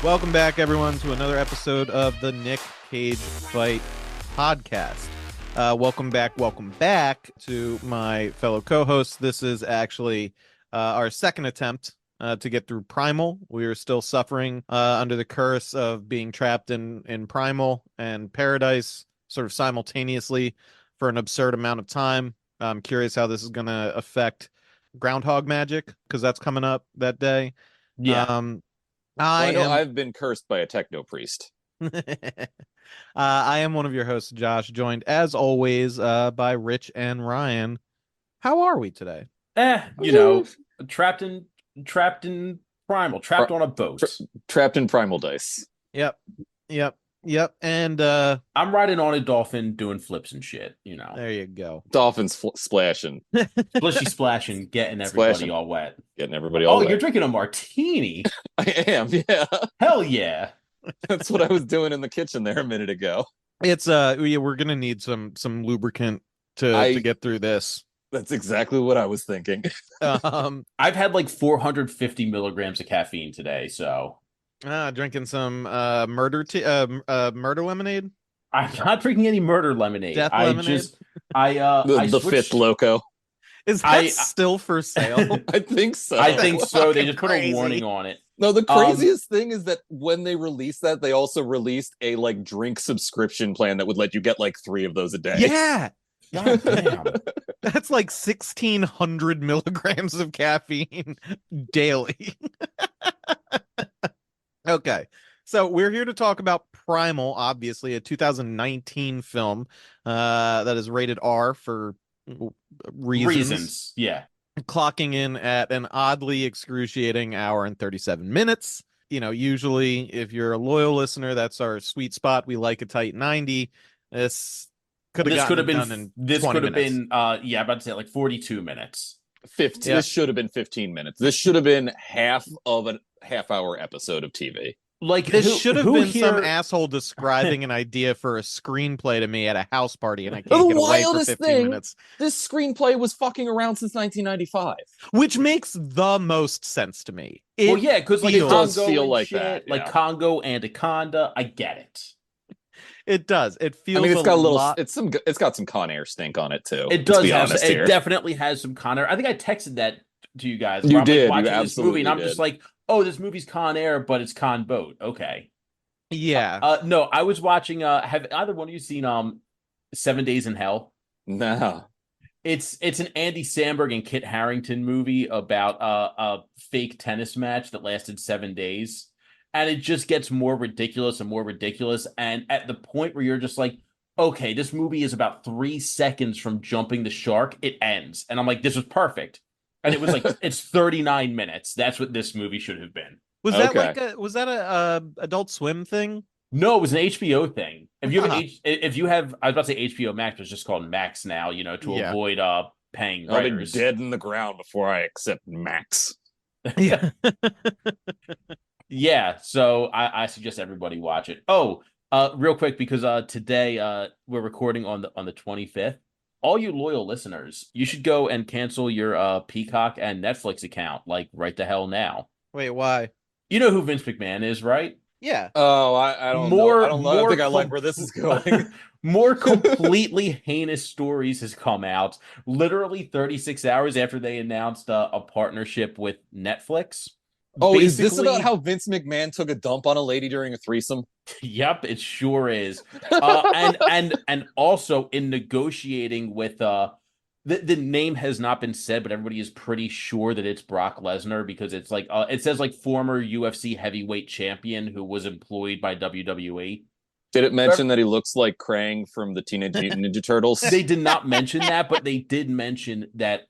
Welcome back, everyone, to another episode of the Nick Cage Fight podcast. Welcome back to my fellow co-hosts. This is actually our second attempt to get through Primal. We are still suffering under the curse of being trapped in Primal and Paradise sort of simultaneously for an absurd amount of time. I'm curious how this is going to affect Groundhog Magic, because that's coming up that day. Yeah. I know am I've been cursed by a techno priest. I am one of your hosts, Josh, joined as always by Rich and Ryan. How are we today? Trapped in Primal, trapped on a boat. Trapped in primal dice. Yep. And I'm riding on a dolphin doing flips and shit, there you go. Dolphins splashing. Splishy splashing, getting everybody all wet. Getting everybody all wet. You're drinking a martini? I am, yeah. Hell yeah. That's what I was doing in the kitchen there a minute ago. It's we're gonna need some lubricant to get through this. That's exactly what I was thinking. I've had like 450 milligrams of caffeine today, so drinking some murder lemonade. I'm not drinking any murder lemonade. Death lemonade? The fifth loco. Is that still for sale? I think so. I think so. They just crazy. put a warning on it. No, the craziest thing is that when they released that, they also released a like drink subscription plan that would let you get like 3 of those a day. Yeah. God damn. That's like 1,600 milligrams of caffeine daily. Okay. So we're here to talk about Primal, obviously a 2019 film that is rated R for reasons. Yeah. Clocking in at an oddly excruciating hour and 37 minutes. Usually if you're a loyal listener, that's our sweet spot. We like a tight 90. This could have been done in 20 minutes. About to say like 42 minutes. 15. Yeah. This should have been 15 minutes. This should have been half of a half-hour episode of TV. Like, this should have been some asshole describing an idea for a screenplay to me at a house party, and I can't get away for 15 minutes. This screenplay was fucking around since 1995. Which makes the most sense to me. Because like it does Congo feel and like shit, that. Yeah. like Congo and Anaconda, I get it. It does. It feels. It's got a little. It's got some Con Air stink on it too. It does. It definitely has some Con Air. I think I texted that to you guys. You did. Watching you this movie, and I'm did. just like, oh, this movie's Con Air, but it's Con Boat. Okay. Yeah. No, I was watching. Have either one of you seen 7 Days in Hell? No. It's an Andy Samberg and Kit Harington movie about a fake tennis match that lasted 7 days. And it just gets more ridiculous and more ridiculous. And at the point where you're just like, okay, this movie is about 3 seconds from jumping the shark, it ends. And I'm like, this was perfect. And it was like, it's 39 minutes. That's what this movie should have been. Was that a Adult Swim thing? No, it was an HBO thing. If you have, I was about to say HBO Max, but it's just called Max now, to avoid paying writers. I'll be dead in the ground before I accept Max. Yeah. Yeah, so I suggest everybody watch it. Oh, real quick, because today we're recording on the 25th. All you loyal listeners, you should go and cancel your Peacock and Netflix account, like right the hell now. Wait, why? You know who Vince McMahon is, right? Yeah. Oh, I don't know. I don't know. I think I like where this is going. More completely heinous stories has come out literally 36 hours after they announced a partnership with Netflix. Oh, is this about how Vince McMahon took a dump on a lady during a threesome? Yep, it sure is. And also in negotiating with the name has not been said, but everybody is pretty sure that it's Brock Lesnar, because it's like it says like former UFC heavyweight champion who was employed by WWE. Did it mention that he looks like Krang from the Teenage Mutant Ninja Turtles? They did not mention that, but they did mention that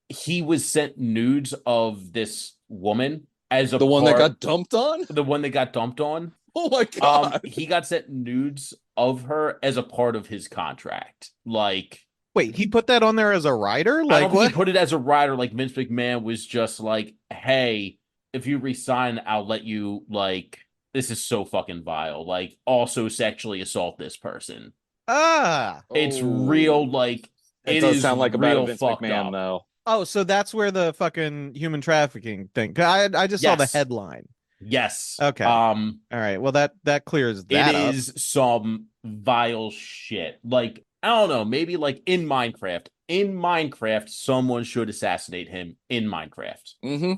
he was sent nudes of this woman as the one that got dumped on? The one that got dumped on. Oh my god. He got sent nudes of her as a part of his contract. Like, wait, he put that on there as a rider? Like, I don't think he put it as a rider. Like, Vince McMahon was just like, hey, if you resign, I'll let you, like, this is so fucking vile. Like, also sexually assault this person. It's real, like, it does sound like about Vince McMahon, though. Oh, so that's where the fucking human trafficking thing. I just saw the headline. Yes. Okay. All right. Well, that clears It that up. is some vile shit. Like, I don't know, maybe like in Minecraft. In Minecraft, someone should assassinate him in Minecraft. Mm-hmm.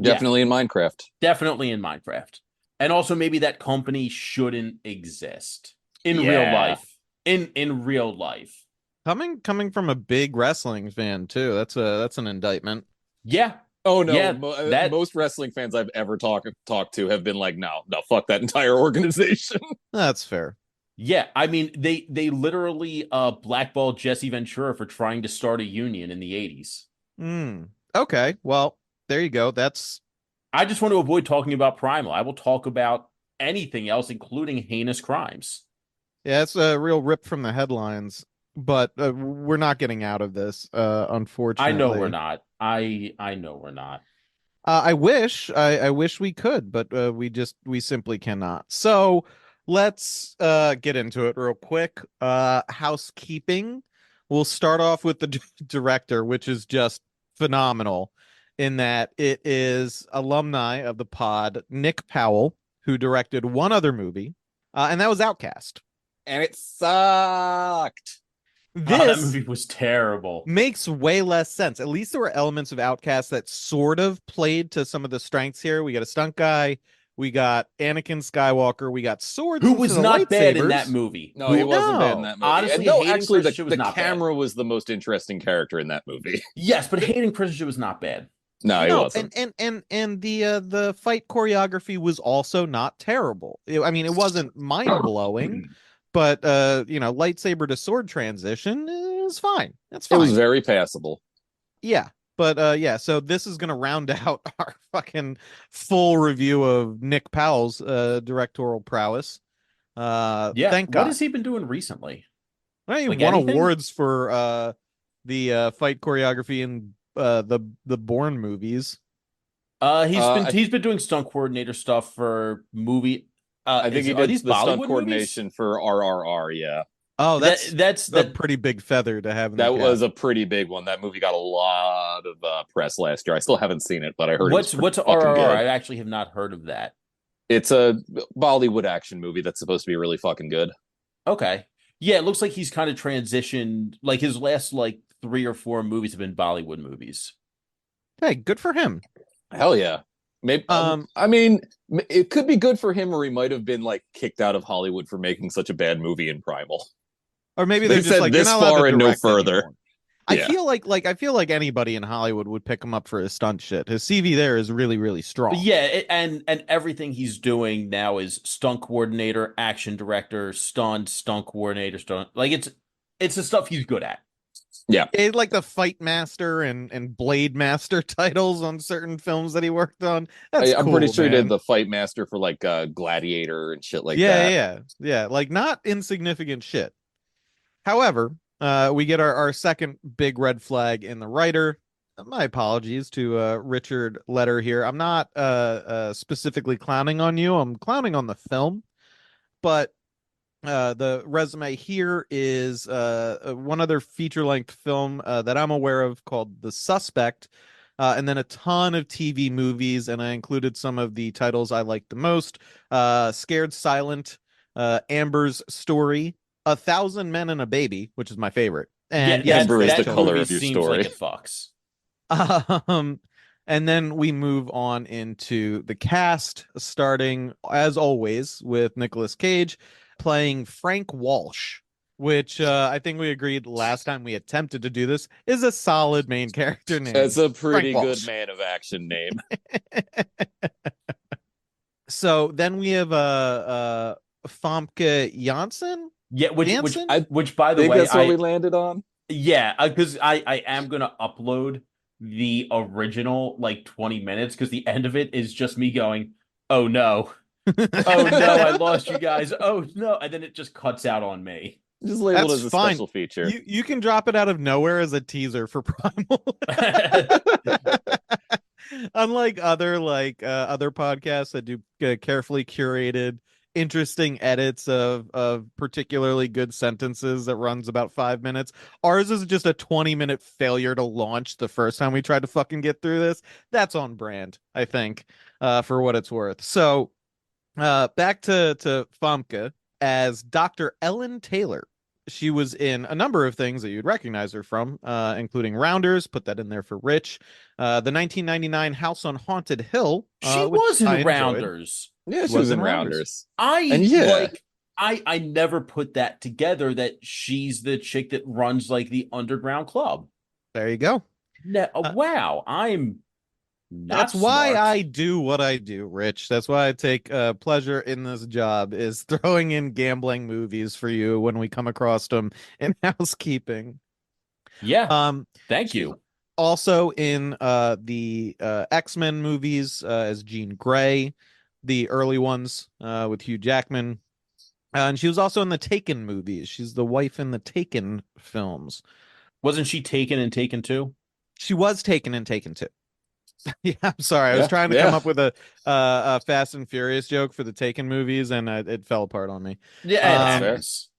Yeah, Definitely in Minecraft. definitely in Minecraft. And also maybe that company shouldn't exist in real Yeah. life. In real life. Coming from a big wrestling fan too. That's an indictment. Yeah. Oh no, Yeah, that most wrestling fans I've ever talked to have been like, no, fuck that entire organization. That's fair. yeah, I mean they literally blackballed Jesse Ventura for trying to start a union in the 80s. Okay. Well, there you go. That's I just want to avoid talking about Primal. I will talk about anything else, including heinous crimes. yeah, it's a real rip from the headlines, but we're not getting out of this, I know we're unfortunately. not. I know we're not. I wish we could, but we simply cannot. So let's get into it real quick. Housekeeping. We'll start off with the director, which is just phenomenal in that it is alumni of the pod, Nick Powell, who directed one other movie, and that was Outcast. And it sucked. Oh, that This movie was terrible. makes way less sense. At least there were elements of Outcast that sort of played to some of the strengths here. We got a stunt guy, we got Anakin Skywalker, we got swords Who instead was of not bad in that lightsabers. movie? No, he wasn't bad in No. that movie. Honestly, And no, Hayden actually, Christensen was the not bad. camera was the most interesting character in that movie. Yes, but Hayden Christensen was not bad. No, he No, wasn't. and the fight choreography was also not terrible. I mean, it wasn't mind-blowing, but lightsaber to sword transition is fine. That's It was fine. very passable. Yeah. But yeah, so this is gonna round out our fucking full review of Nick Powell's directorial prowess. Yeah, Thank what God. has he been doing recently? Well, he Like won anything? awards for the fight choreography in the Bourne movies. I, He's been doing stunt coordinator stuff for movie. I think he Are did these the stunt Bollywood movies? coordination for RRR. Yeah, Oh, That that's that's a that. pretty big feather to have in the that cap. was a pretty big one. That movie got a lot of press last year. I still haven't seen it, but I heard it was pretty What's fucking RRR? good. I actually have not heard of that. It's a Bollywood action movie that's supposed to be really fucking good. Okay, yeah, it looks like he's kind of transitioned. Like his last like 3 or 4 movies have been Bollywood movies. Hey, good for him. Hell yeah. Maybe I mean, it could be good for him, or he might have been like kicked out of Hollywood for making such a bad movie in Primal. Or maybe They they're just said like, you're this not allowed far to and no direct further. anymore. Yeah. I feel like anybody in Hollywood would pick him up for his stunt shit. His CV there is really, really strong. Yeah, and everything he's doing now is stunt coordinator, action director, stunt coordinator, stunt. Like it's the stuff he's good at. Yeah. He had like the Fight Master and Blade Master titles on certain films that he worked on. That's I'm cool, pretty sure he man. did the Fight Master for like Gladiator and shit like Yeah, that. yeah. Like not insignificant shit. However, we get our second big red flag in the writer. My apologies to Richard Letter here. I'm not specifically clowning on you. I'm clowning on the film, but the resume here is one other feature-length film that I'm aware of called The Suspect, and then a ton of TV movies, and I included some of the titles I liked the most: Scared Silent, Amber's Story, A Thousand Men and a Baby, which is my favorite, Yeah, and Amber is Yesterday's the that color movie of your seems like story. it fucks. um, and then we move on into the cast, starting as always with Nicolas Cage playing Frank Walsh, which I think we agreed last time we attempted to do this is a solid main character name. It's a Frank pretty good Walsh. man of action name. So then we have Famke Janssen. Yeah, Janssen? which by the think way, that's what we landed on. yeah, because I am gonna upload the original like 20 minutes because the end of it is just me going, oh no, oh no, I lost you guys, oh no, and then it just cuts out on me. Just labeled That's as a fine. special feature. You can drop it out of nowhere as a teaser for Primal. Unlike other other podcasts that do carefully curated interesting edits of particularly good sentences that runs about 5 minutes. Ours is just a 20-minute failure to launch the first time we tried to fucking get through this. That's on brand, I think, for what it's worth. So back to Famke as Dr. Ellen Taylor. She was in a number of things that you'd recognize her from, including Rounders, put that in there for Rich, the 1999 House on Haunted Hill, She which was in I enjoyed. Rounders. Yeah, She she was was in in Rounders. Rounders. I And yeah. like. I never put that together that she's the chick that runs like the underground club. There you go. Wow, I'm That's not why smart. I do what I do, Rich. That's why I take pleasure in this job, is throwing in gambling movies for you when we come across them in housekeeping. Yeah, Um, thank she's you. also in the X-Men movies as Jean Grey, the early ones with Hugh Jackman. And she was also in the Taken movies. She's the wife in the Taken films. Wasn't she Taken and Taken too? She was Taken in Taken too. Yeah, I'm sorry. I was Yeah, trying to come yeah. up with a Fast and Furious joke for the Taken movies, and it fell apart on me. Yeah, it Um, happens.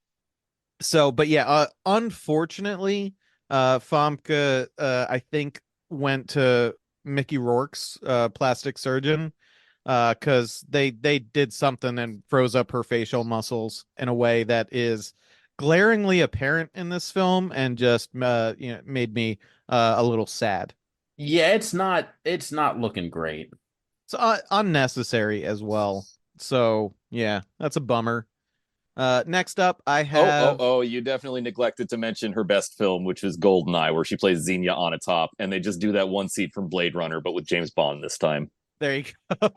So, but yeah, unfortunately, Famke, I think went to Mickey Rourke's plastic surgeon because they did something and froze up her facial muscles in a way that is glaringly apparent in this film, and just made me a little sad. Yeah, it's not looking great. It's unnecessary as well. So yeah, that's a bummer. Next up, I have. Oh, you definitely neglected to mention her best film, which is Goldeneye, where she plays Xenia on a top, and they just do that one scene from Blade Runner, but with James Bond this time. There you go.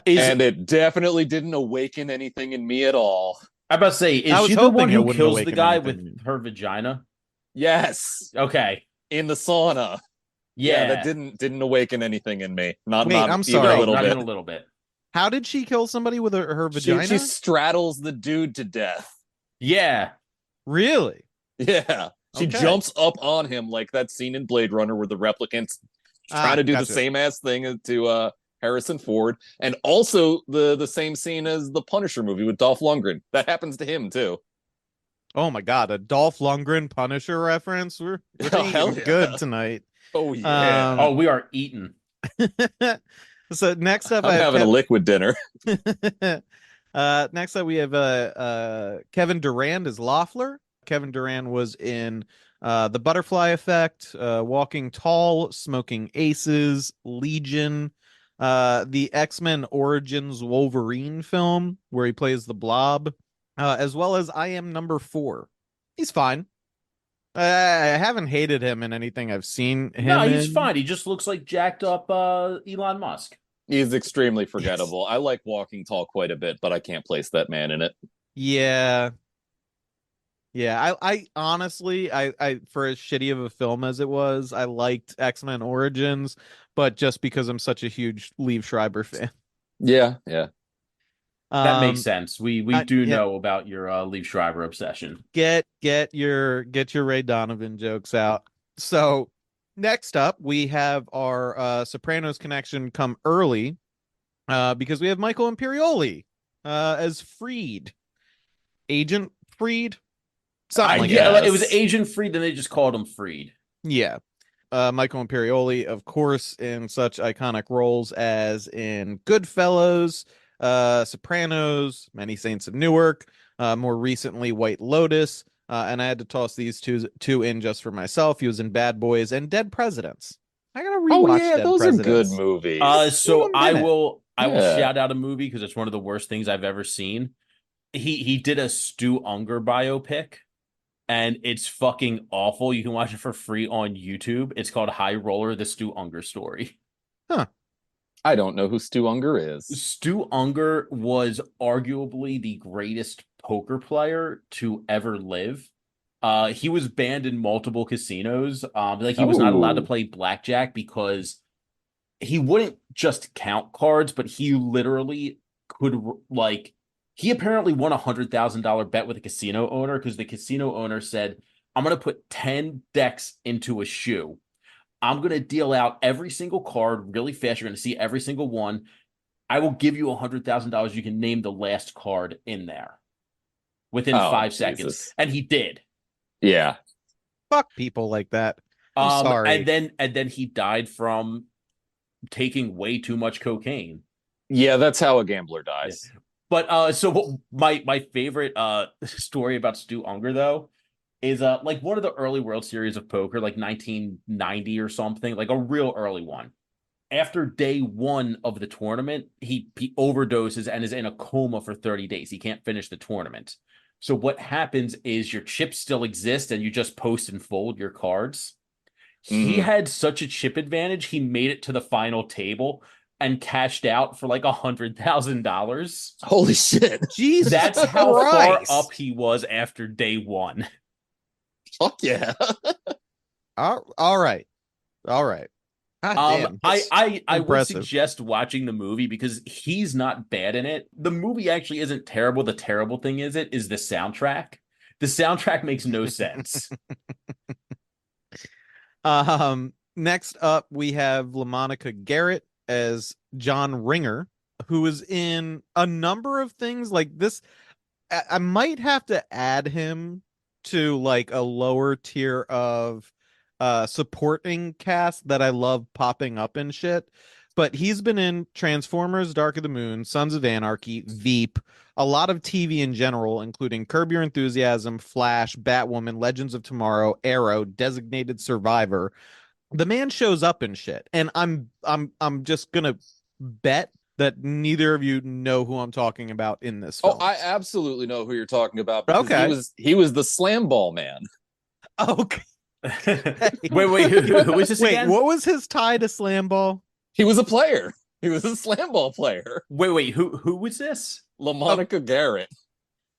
And it definitely didn't awaken anything in me at all. I about to say, I is was she the one hoping it who wouldn't kills the awaken guy anything. with her vagina? Yes, Okay. in the sauna. Yeah, that didn't awaken anything in me. Not Wait, not I'm even sorry. a little not bit. even a little bit. How did she kill somebody with her vagina? She straddles the dude to death. Yeah. Really? Yeah. She Okay. jumps up on him like that scene in Blade Runner where the replicants trying to do gotcha. the same ass thing to Harrison Ford, and also the same scene as the Punisher movie with Dolph Lundgren. That happens to him too. Oh my God, a Dolph Lundgren Punisher reference. We're Oh, hell eating yeah. good tonight. Oh yeah. Oh, we are eating. So next up, I'm I have having a liquid dinner. next up we have Kevin Durand as Loeffler. Kevin Durand was in The Butterfly Effect, Walking Tall, Smoking Aces, Legion, the X-Men Origins Wolverine film where he plays the Blob, as well as I Am Number 4. He's fine. I haven't hated him in anything I've seen him No, he's in. fine. He just looks like jacked up Elon Musk. He's extremely forgettable. I like Walking Tall quite a bit, but I can't place that man in it. Yeah. Yeah, I honestly, I for as shitty of a film as it was, I liked X-Men Origins, but just because I'm such a huge Liev Schreiber fan. Yeah. That makes sense. We do yeah, know about your Liev Schreiber obsession. get your Ray Donovan jokes out. So next up, we have our Sopranos connection come early, because we have Michael Imperioli as Freed, Agent Freed, something like that. It was Agent Freed, and they just called him Freed. Yeah. Michael Imperioli, of course, in such iconic roles as in Goodfellas, Sopranos, Many Saints of Newark, more recently White Lotus, and I had to toss these two in just for myself. He was in Bad Boys and Dead Presidents. I gotta rewatch Dead Those Presidents. are good movies. So I will Yeah. shout out a movie because it's one of the worst things I've ever seen. He did a Stu Unger biopic, and it's fucking awful. You can watch it for free on YouTube. It's called High Roller: The Stu Unger Story. Huh. I don't know who Stu Unger is. Stu Unger was arguably the greatest poker player to ever live. He was banned in multiple casinos. He was not allowed to play blackjack because he wouldn't just count cards, but he literally could he apparently won $100,000 bet with a casino owner because the casino owner said, "I'm going to put 10 decks into a shoe. I'm going to deal out every single card really fast. You're going to see every single one. I will give you $100,000. You can name the last card in there within Oh, 5 seconds. Jesus. And he did. Yeah. Fuck people like that. I'm sorry. And then he died from taking way too much cocaine. Yeah, that's how a gambler Yeah. dies. But so my favorite story about Stu Unger though is like one of the early World Series of Poker, like 1990 or something, like a real early one. After day one of the tournament, he overdoses and is in a coma for 30 days. He can't finish the tournament. So what happens is your chips still exist and you just post and fold your cards. He had such a chip advantage, he made it to the final table and cashed out for like $100,000. Holy shit. Jesus That's how far Christ. up he was after day one. Fuck yeah. All right. All right. God damn, I would impressive. suggest watching the movie because he's not bad in it. The movie actually isn't terrible. The terrible thing is the soundtrack. The soundtrack makes no sense. Next up we have LaMonica Garrett as John Ringer, who is in a number of things like this. I might have to add him to like a lower tier of supporting cast that I love popping up and shit. But he's been in Transformers, Dark of the Moon, Sons of Anarchy, Veep, a lot of TV in general, including Curb Your Enthusiasm, Flash, Batwoman, Legends of Tomorrow, Arrow, Designated Survivor. The man shows up in shit, and I'm just gonna bet that neither of you know who I'm talking about in this film. Oh, I absolutely know who you're talking about because Okay. he was the slam ball man. Okay. Wait, who is this Wait, again? what was his tie to slam ball? He was a player. He was a slam ball player. Wait, who was this? LaMonica Garrett.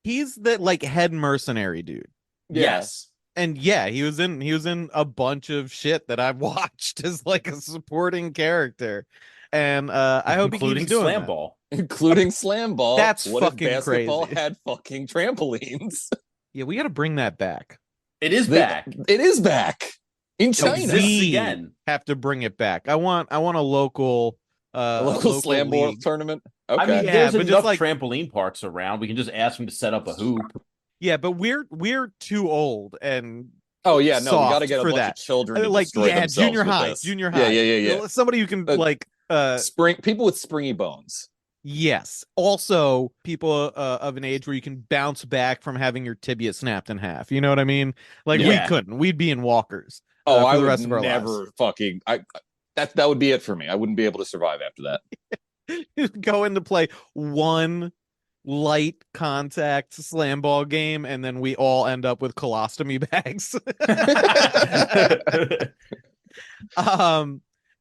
He's the like head mercenary dude. Yes. And yeah, he was in a bunch of shit that I've watched as like a supporting character. And I hope he including keeps doing slam that. ball. Including slam ball. That's what fucking if basketball crazy. had fucking trampolines? Yeah, we got to bring that back. It is back. It is back in So China. exists again. Have to bring it back. I want a local A local slam ball league. tournament. Okay. I mean, Yeah, there's but just enough like- trampoline parks around. We can just ask him to set up a hoop. Yeah, but we're too old and oh yeah, no, we got to soft get a for bunch that. of children to like destroy themselves junior with high, this. junior high. Yeah. Somebody who can like people with springy bones. yes. Also, people of an age where you can bounce back from having your tibia snapped in half. You know what I mean? Like we Yeah. couldn't. We'd be in walkers. Oh, for I the would rest of our never lives. fucking. That would be it for me. I wouldn't be able to survive after that. Go into play one light contact slam ball game, and then we all end up with colostomy bags.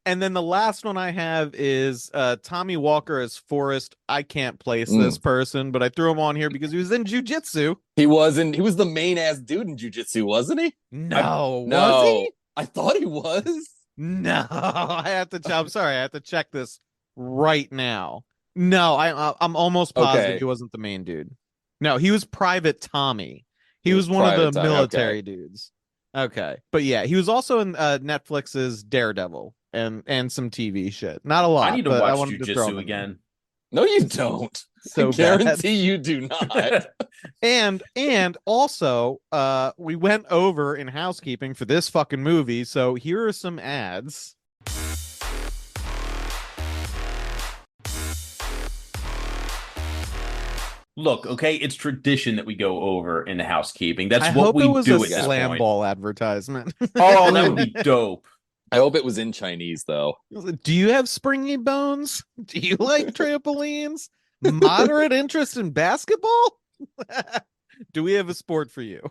And then the last one I have is Tommy Walker as Forrest. I can't place this person, but I threw him on here because he was in jujitsu. He was the main ass dude in jujitsu, wasn't he? No, No, was he? I thought he was. No, I'm sorry, I have to check this right now. No, I'm almost positive Okay. he wasn't the main dude. No, he was Private Tommy. He was one of Private the Tommy, military okay. dudes. Okay, but yeah, he was also in Netflix's Daredevil and some TV shit. Not a lot. I need to but I watch wanted to throw him jujitsu in there. again. No, you don't. So I guarantee you do not. And also, we went over in housekeeping for this fucking movie. So here are some ads. Look, okay, it's tradition that we go over in the housekeeping. That's I what hope we it was do a at this slam point. ball advertisement. Oh, that would be dope. I hope it was in Chinese though. Do you have springy bones? Do you like trampolines? Moderate interest in basketball? Do we have a sport for you?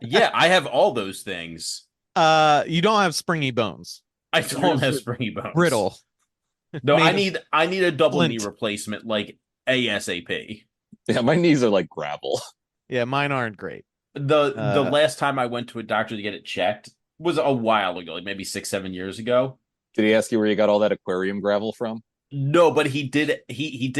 Yeah, I have all those things. You don't have springy bones. I don't have springy bones. Brittle. No, Made I need a double flint. knee replacement like ASAP. Yeah, my knees are like gravel. Yeah, mine aren't great. The last time I went to a doctor to get it checked was a while ago, like maybe 6-7 years ago. Did he ask you where you got all that aquarium gravel from? No, but he did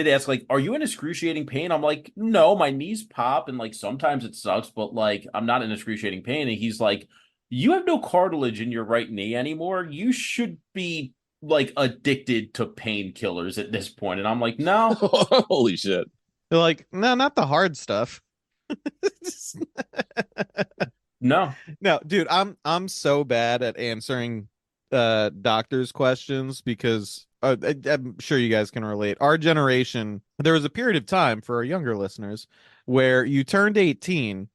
ask, like, are you in excruciating pain? I'm like, no, my knees pop and like sometimes it sucks, but like I'm not in excruciating pain. And he's like, you have no cartilage in your right knee anymore. You should be like addicted to painkillers at this point, and I'm like, no. Holy shit. They're like, no, not the hard stuff. No. No, dude, I'm so bad at answering doctors' questions because I'm sure you guys can relate. Our generation, there was a period of time for our younger listeners where you turned 18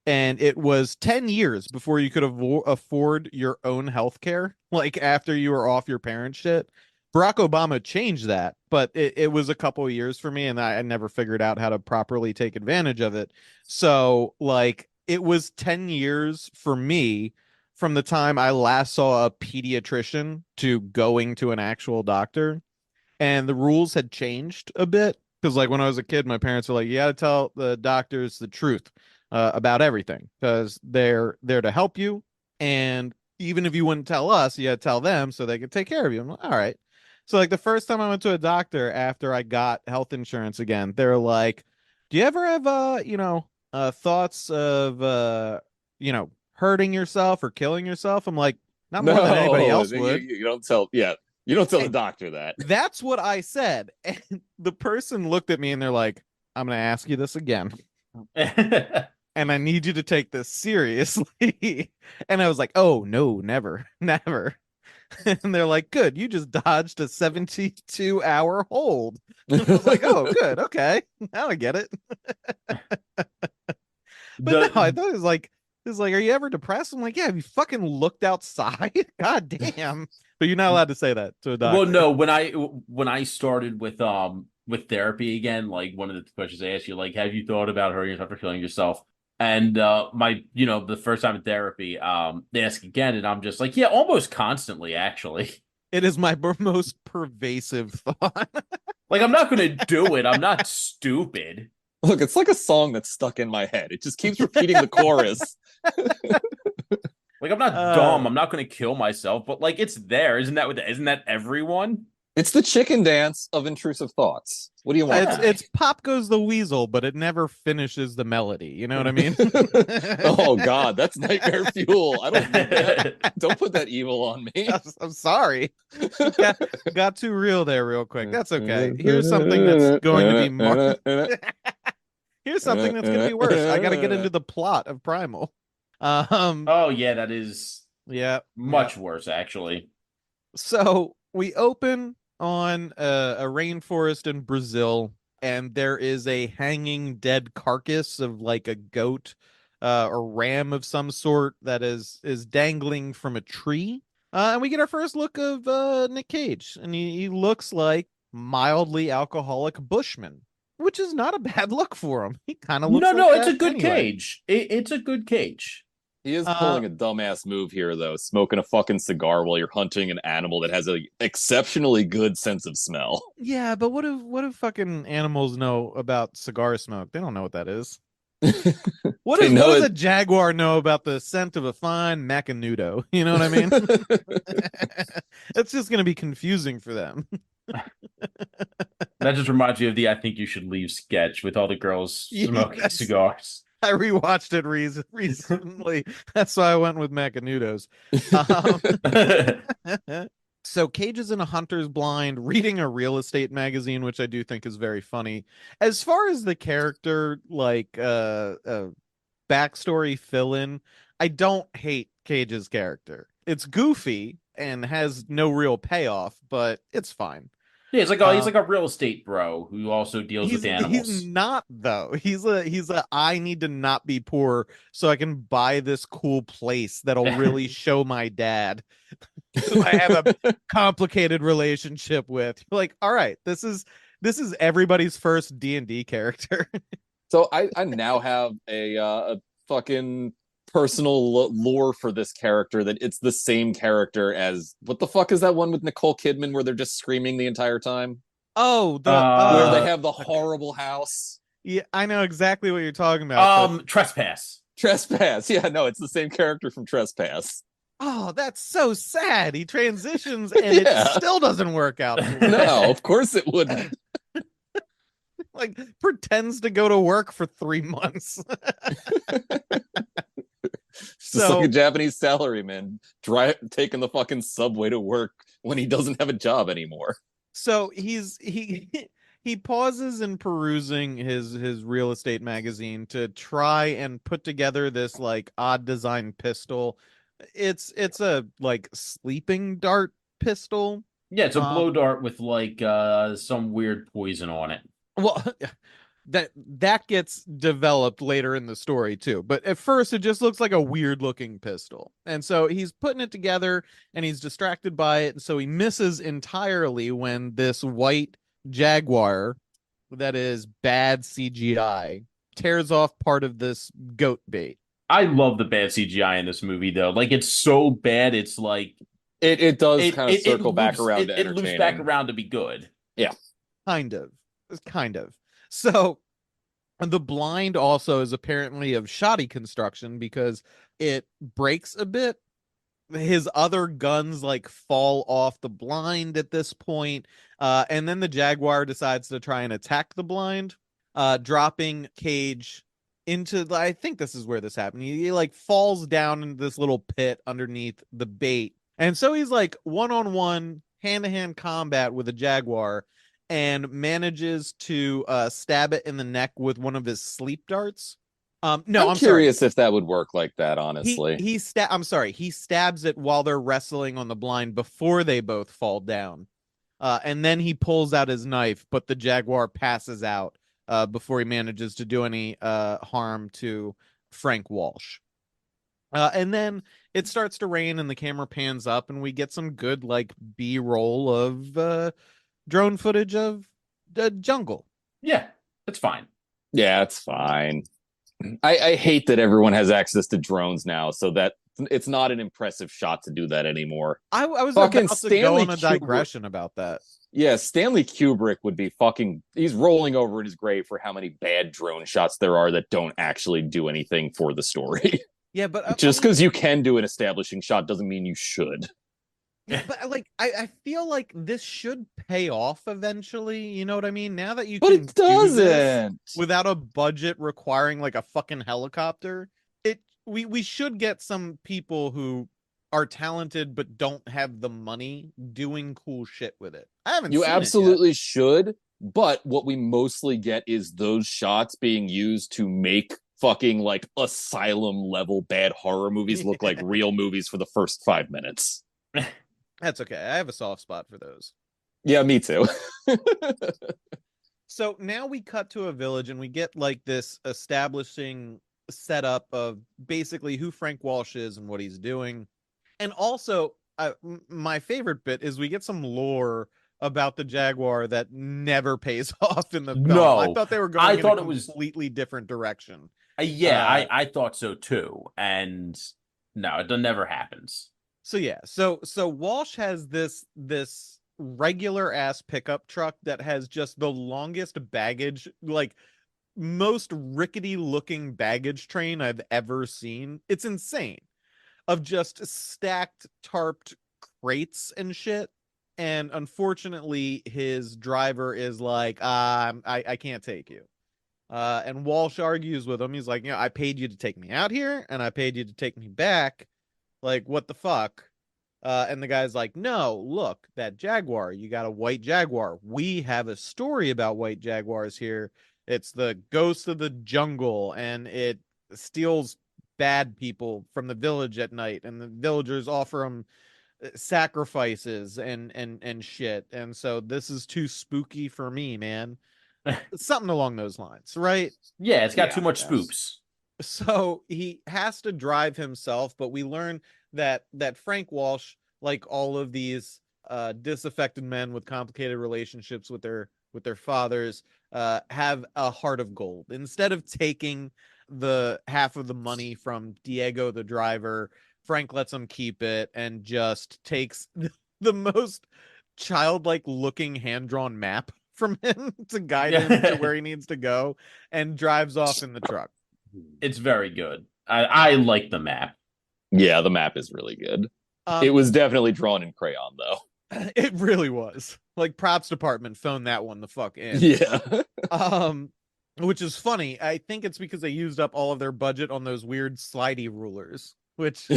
and it was 10 years before you could afford your own health care, like after you were off your parents' shit. Barack Obama changed that, but it was a couple of years for me, and I never figured out how to properly take advantage of it. So, like, it was 10 years for me from the time I last saw a pediatrician to going to an actual doctor, and the rules had changed a bit because like when I was a kid my parents were like you got to tell the doctors the truth about everything because they're there to help you, and even if you wouldn't tell us you got to tell them so they could take care of you. I'm like, all right. So like the first time I went to a doctor after I got health insurance again, they're like, do you ever have thoughts of hurting yourself or killing yourself? I'm like, not more than anybody No, else would. you don't tell. Yeah, you don't tell the doctor that. That's what I said. And the person looked at me and they're like, I'm going to ask you this again. And I need you to take this seriously. And I was like, oh, no, never, never. And they're like, good, you just dodged a 72-hour hold. And I was like, oh, good. Okay. Now I get it. But no, I thought it was like, are you ever depressed? I'm like, yeah, have you fucking looked outside? God damn. But you're not allowed to say that to a doctor. Well, no, when I started with therapy again, like one of the questions I asked you, like, have you thought about hurting yourself or killing yourself? And my, the first time in therapy, they ask again, and I'm just like, yeah, almost constantly, actually. It is my most pervasive thought. Like, I'm not gonna do it. I'm not stupid. Look, it's like a song that's stuck in my head. It just keeps repeating the chorus. Like, I'm not dumb. I'm not gonna kill myself, but like, it's there. Isn't that everyone? It's the chicken dance of intrusive thoughts. What do you want? It's Pop Goes the Weasel, but it never finishes the melody. You know what I mean? Oh God, that's nightmare fuel. I don't need that. Don't put that evil on me. I'm sorry. Got too real there real quick. That's okay. Here's something that's going to be more. Here's something that's going to be worse. I got to get into the plot of Primal. Oh yeah, that is much worse actually. So we open on a rainforest in Brazil, and there is a hanging dead carcass of like a goat or ram of some sort that is dangling from a tree. And we get our first look of Nick Cage, and he looks like mildly alcoholic bushman, which is not a bad look for him. He kind of looks No, like it's that a good anyway. cage. It's a good cage. He is pulling a dumbass move here, though, smoking a fucking cigar while you're hunting an animal that has an exceptionally good sense of smell. Yeah, but what if fucking animals know about cigar smoke? They don't know what that is. What does a jaguar know about the scent of a fine macanudo? You know what I mean? It's just going to be confusing for them. That just reminds me of the I Think You Should Leave sketch with all the girls smoking cigars. I rewatched it recently. That's why I went with macanudos. So Cage is in a hunter's blind reading a real estate magazine, which I do think is very funny. As far as the character, like backstory fill-in, I don't hate Cage's character. It's goofy and has no real payoff, but it's fine. Yeah, he's like a real estate bro who also deals with animals. He's not though. He's a I need to not be poor so I can buy this cool place that'll really show my dad who I have a complicated relationship with. You're like, all right, this is everybody's first D&D character. So I now have a fucking personal lore for this character that it's the same character as what the fuck is that one with Nicole Kidman where they're just screaming the entire time? Oh, where they have the horrible house. Yeah, I know exactly what you're talking about. Trespass. Yeah, no, it's the same character from Trespass. Oh, that's so sad. He transitions and it still doesn't work out. No, of course it wouldn't. Like pretends to go to work for 3 months. It's just like a Japanese salaryman taking the fucking subway to work when he doesn't have a job anymore. So he pauses in perusing his real estate magazine to try and put together this like odd design pistol. It's a like sleeping dart pistol. Yeah, it's a blow dart with like some weird poison on it. Well, that gets developed later in the story too. But at first it just looks like a weird looking pistol. And so he's putting it together and he's distracted by it. And so he misses entirely when this white Jaguar that is bad CGI tears off part of this goat bait. I love the bad CGI in this movie though. Like it's so bad, it's like it does kind of circle back around to it loops back around to be good. Yeah. Kind of. So the blind also is apparently of shoddy construction because it breaks a bit. His other guns like fall off the blind at this point. And then the Jaguar decides to try and attack the blind, dropping Cage into I think this is where this happened. He like falls down into this little pit underneath the bait. And so he's like one-on-one, hand-to-hand combat with a Jaguar and manages to stab it in the neck with one of his sleep darts. No, I'm curious sorry. if that would work like that, honestly. I'm sorry. He stabs it while they're wrestling on the blind before they both fall down. And then he pulls out his knife, but the Jaguar passes out before he manages to do any harm to Frank Walsh. And then it starts to rain and the camera pans up and we get some good like B-roll of drone footage of the jungle. Yeah, it's fine. Yeah, it's fine. I hate that everyone has access to drones now, so that it's not an impressive shot to do that anymore. I was fucking about to go on a digression about that. Yeah, Stanley Kubrick would be he's rolling over in his grave for how many bad drone shots there are that don't actually do anything for the story. Yeah, but just because you can do an establishing shot doesn't mean you should. Yeah, but like I feel like this should pay off eventually. You know what I mean? Now that you can it doesn't without a budget requiring like a fucking helicopter, we should get some people who are talented but don't have the money doing cool shit with it. I haven't. You absolutely should, but what we mostly get is those shots being used to make fucking like asylum level bad horror movies look like real movies for the first 5 minutes. That's okay. I have a soft spot for those. Yeah, me too. So now we cut to a village and we get like this establishing setup of basically who Frank Walsh is and what he's doing. And also, my favorite bit is we get some lore about the Jaguar that never pays off in the film. No, I thought they were going in a completely different direction. I thought so too. And no, it never happens. So yeah, so Walsh has this regular ass pickup truck that has just the longest baggage, like most rickety looking baggage train I've ever seen. It's insane. Of just stacked tarped crates and shit. And unfortunately, his driver is like, I can't take you. And Walsh argues with him. He's like, I paid you to take me out here, and I paid you to take me back. Like, what the fuck? And the guy's like, no, look, that Jaguar, you got a white Jaguar. We have a story about white Jaguars here. It's the ghost of the jungle, and it steals bad people from the village at night, and the villagers offer them sacrifices and shit. And so this is too spooky for me, man. Something along those lines, right? Yeah, it's got too much spooks. So he has to drive himself, but we learn that Frank Walsh, like all of these disaffected men with complicated relationships with their fathers, have a heart of gold. Instead of taking the half of the money from Diego the driver, Frank lets him keep it and just takes the most childlike looking hand-drawn map from him to guide him to where he needs to go and drives off in the truck. It's very good. I like the map. Yeah, the map is really good. It was definitely drawn in crayon, though. It really was. Like, props department phoned that one the fuck in. Yeah. which is funny. I think it's because they used up all of their budget on those weird slidey rulers, which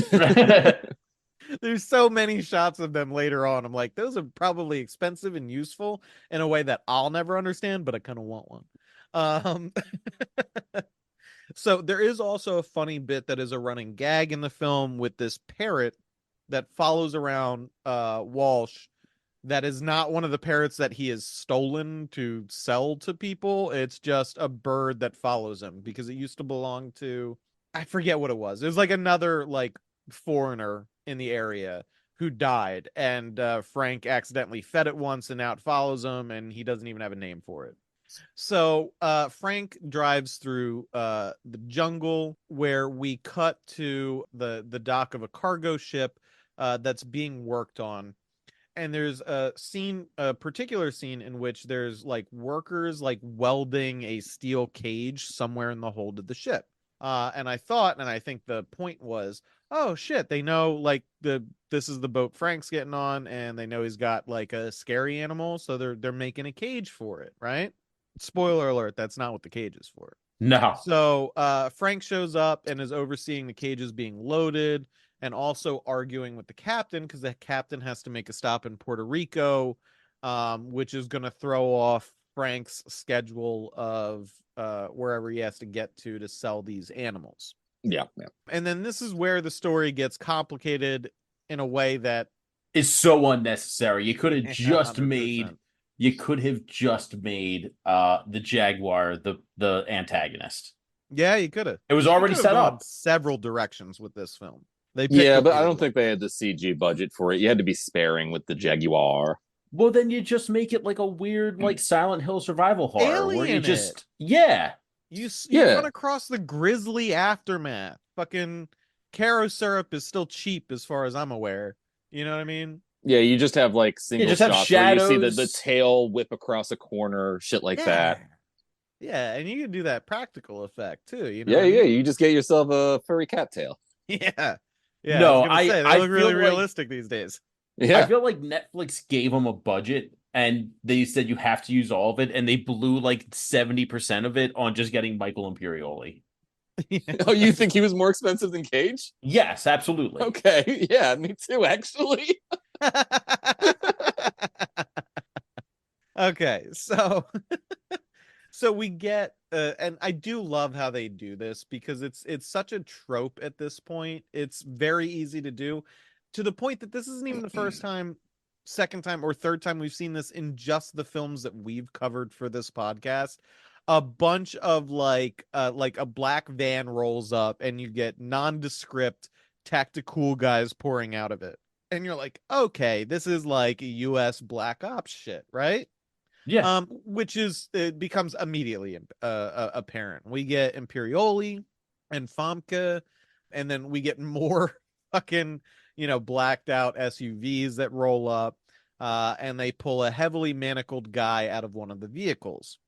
there's so many shots of them later on. I'm like, those are probably expensive and useful in a way that I'll never understand, but I kind of want one. Um, so there is also a funny bit that is a running gag in the film with this parrot that follows around Walsh. That is not one of the parrots that he has stolen to sell to people. It's just a bird that follows him because it used to belong to, I forget what it was. It was like another like foreigner in the area who died, and Frank accidentally fed it once, and now it follows him, and he doesn't even have a name for it. So Frank drives through the jungle, where we cut to the dock of a cargo ship that's being worked on. And there's a particular scene in which there's like workers like welding a steel cage somewhere in the hold of the ship. And I thought, and I think the point was, oh shit, they know like this is the boat Frank's getting on, and they know he's got like a scary animal, so they're making a cage for it, right? Spoiler alert, that's not what the cage is for. No. So Frank shows up and is overseeing the cages being loaded, and also arguing with the captain, because the captain has to make a stop in Puerto Rico, which is going to throw off Frank's schedule of wherever he has to get to sell these animals. Yeah, yeah. And then this is where the story gets complicated in a way that is so unnecessary. You could have just 100%. made the Jaguar the antagonist. Yeah, you could have. It was already set up several directions with this film. Yeah, but I don't think they had the CG budget for it. You had to be sparing with the Jaguar. Well, then you just make it like a weird, like Silent Hill survival horror, where you just you run across the grisly aftermath. Fucking Caro syrup is still cheap, as far as I'm aware. You know what I mean? Yeah, you just have like single shots where you see the tail whip across a corner, shit like that. Yeah, and you can do that practical effect too. You know? Yeah, yeah. You just get yourself a furry cattail. Yeah, yeah. No, they look really realistic these days. Yeah, I feel like Netflix gave them a budget and they said you have to use all of it, and they blew like 70% of it on just getting Michael Imperioli. Oh, you think he was more expensive than Cage? Yes, absolutely. Okay, yeah, me too, actually. Okay, so we get and I do love how they do this, because it's such a trope at this point. It's very easy to do, to the point that this isn't even the first time, second time, or third time we've seen this in just the films that we've covered for this podcast. A bunch of like a black van rolls up, and you get nondescript tactical guys pouring out of it, and you're like, okay, this is like US Black Ops shit, right? Yeah. Which is, it becomes immediately apparent. We get Imperioli and Famke, and then we get more fucking, blacked out SUVs that roll up, and they pull a heavily manacled guy out of one of the vehicles.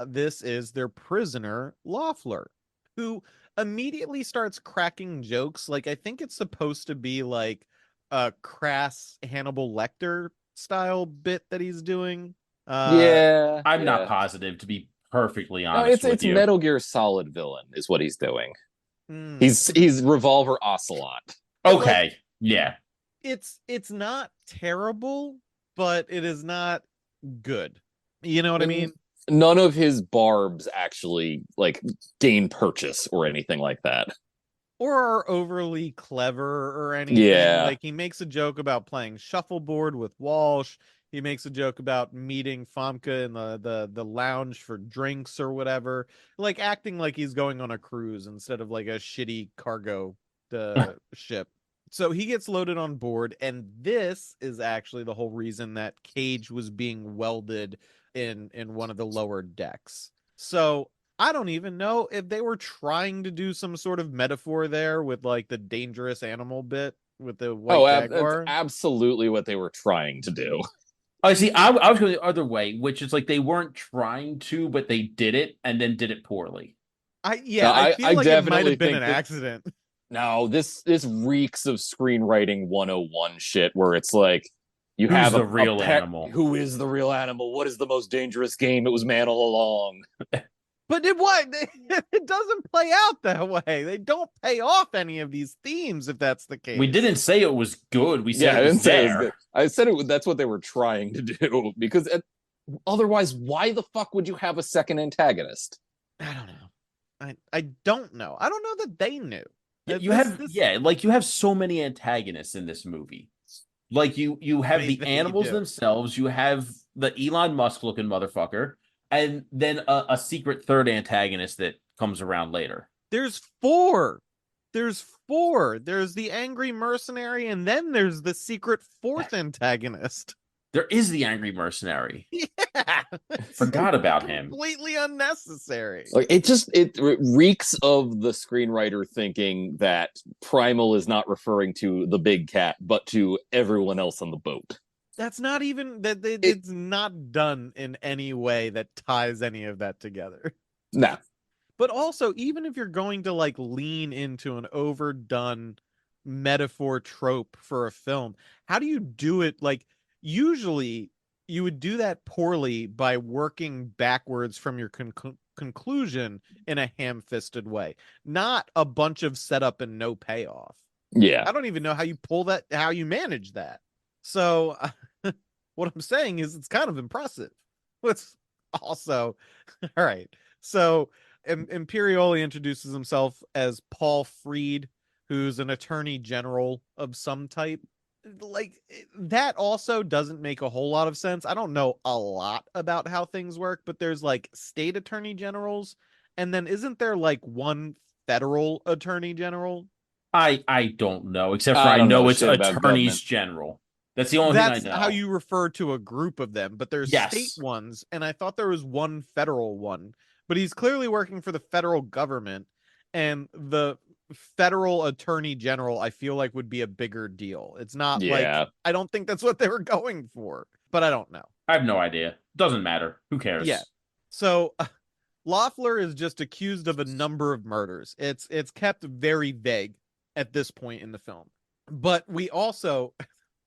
This is their prisoner, Loeffler, who immediately starts cracking jokes. Like, I think it's supposed to be like a crass Hannibal Lecter style bit that he's doing. I'm not positive, to be perfectly honest. It's Metal Gear Solid villain is what he's doing. He's Revolver Ocelot. Okay, like, yeah. It's not terrible, but it is not good. You know what I mean? None of his barbs actually like gain purchase or anything like that, or are overly clever or anything. Yeah, like he makes a joke about playing shuffleboard with Walsh. He makes a joke about meeting Famke in the lounge for drinks or whatever, like acting like he's going on a cruise instead of like a shitty cargo ship. So he gets loaded on board, and this is actually the whole reason that Cage was being welded in one of the lower decks. So I don't even know if they were trying to do some sort of metaphor there with like the dangerous animal bit with the white jaguar. That's absolutely what they were trying to do. I see. I was going the other way, which is like they weren't trying to, but they did it and then did it poorly. I feel like it might have been an accident. No, this reeks of screenwriting 101 shit, where it's like you Who's have the real animal. Who is the real animal? What is the most dangerous game? It was man all along. But it doesn't play out that way. They don't pay off any of these themes if that's the case. We didn't say it was good. We said I it didn't was say there. it was good. I said that's what they were trying to do, because otherwise, why the fuck would you have a second antagonist? I don't know. I don't know. I don't know that they knew. You have so many antagonists in this movie. Like you have the animals themselves, you have the Elon Musk looking motherfucker, and then a secret third antagonist that comes around later. There's four. There's the angry mercenary, and then there's the secret fourth antagonist. There is the angry mercenary. Yeah. Forgot about him. Completely unnecessary. Like it reeks of the screenwriter thinking that Primal is not referring to the big cat, but to everyone else on the boat. That's not even that. It's not done in any way that ties any of that together. Nah. But also, even if you're going to like lean into an overdone metaphor trope for a film, how do you do it? Like, usually you would do that poorly by working backwards from your conclusion in a ham-fisted way, not a bunch of setup and no payoff. Yeah. I don't even know how you pull that, how you manage that. So what I'm saying is it's kind of impressive. It's also, all right. So Imperioli introduces himself as Paul Freed, who's an attorney general of some type. Like, that also doesn't make a whole lot of sense. I don't know a lot about how things work, but there's like state attorney generals, and then isn't there like one federal attorney general? I don't know, except for I know it's attorneys general. That's the only thing I know. That's how you refer to a group of them, but there's state ones, and I thought there was one federal one. But he's clearly working for the federal government, and the federal attorney general, I feel like, would be a bigger deal. It's not like, I don't think that's what they were going for, but I don't know. I have no idea. Doesn't matter. Who cares? Yeah. So Loeffler is just accused of a number of murders. It's kept very vague at this point in the film. But we also,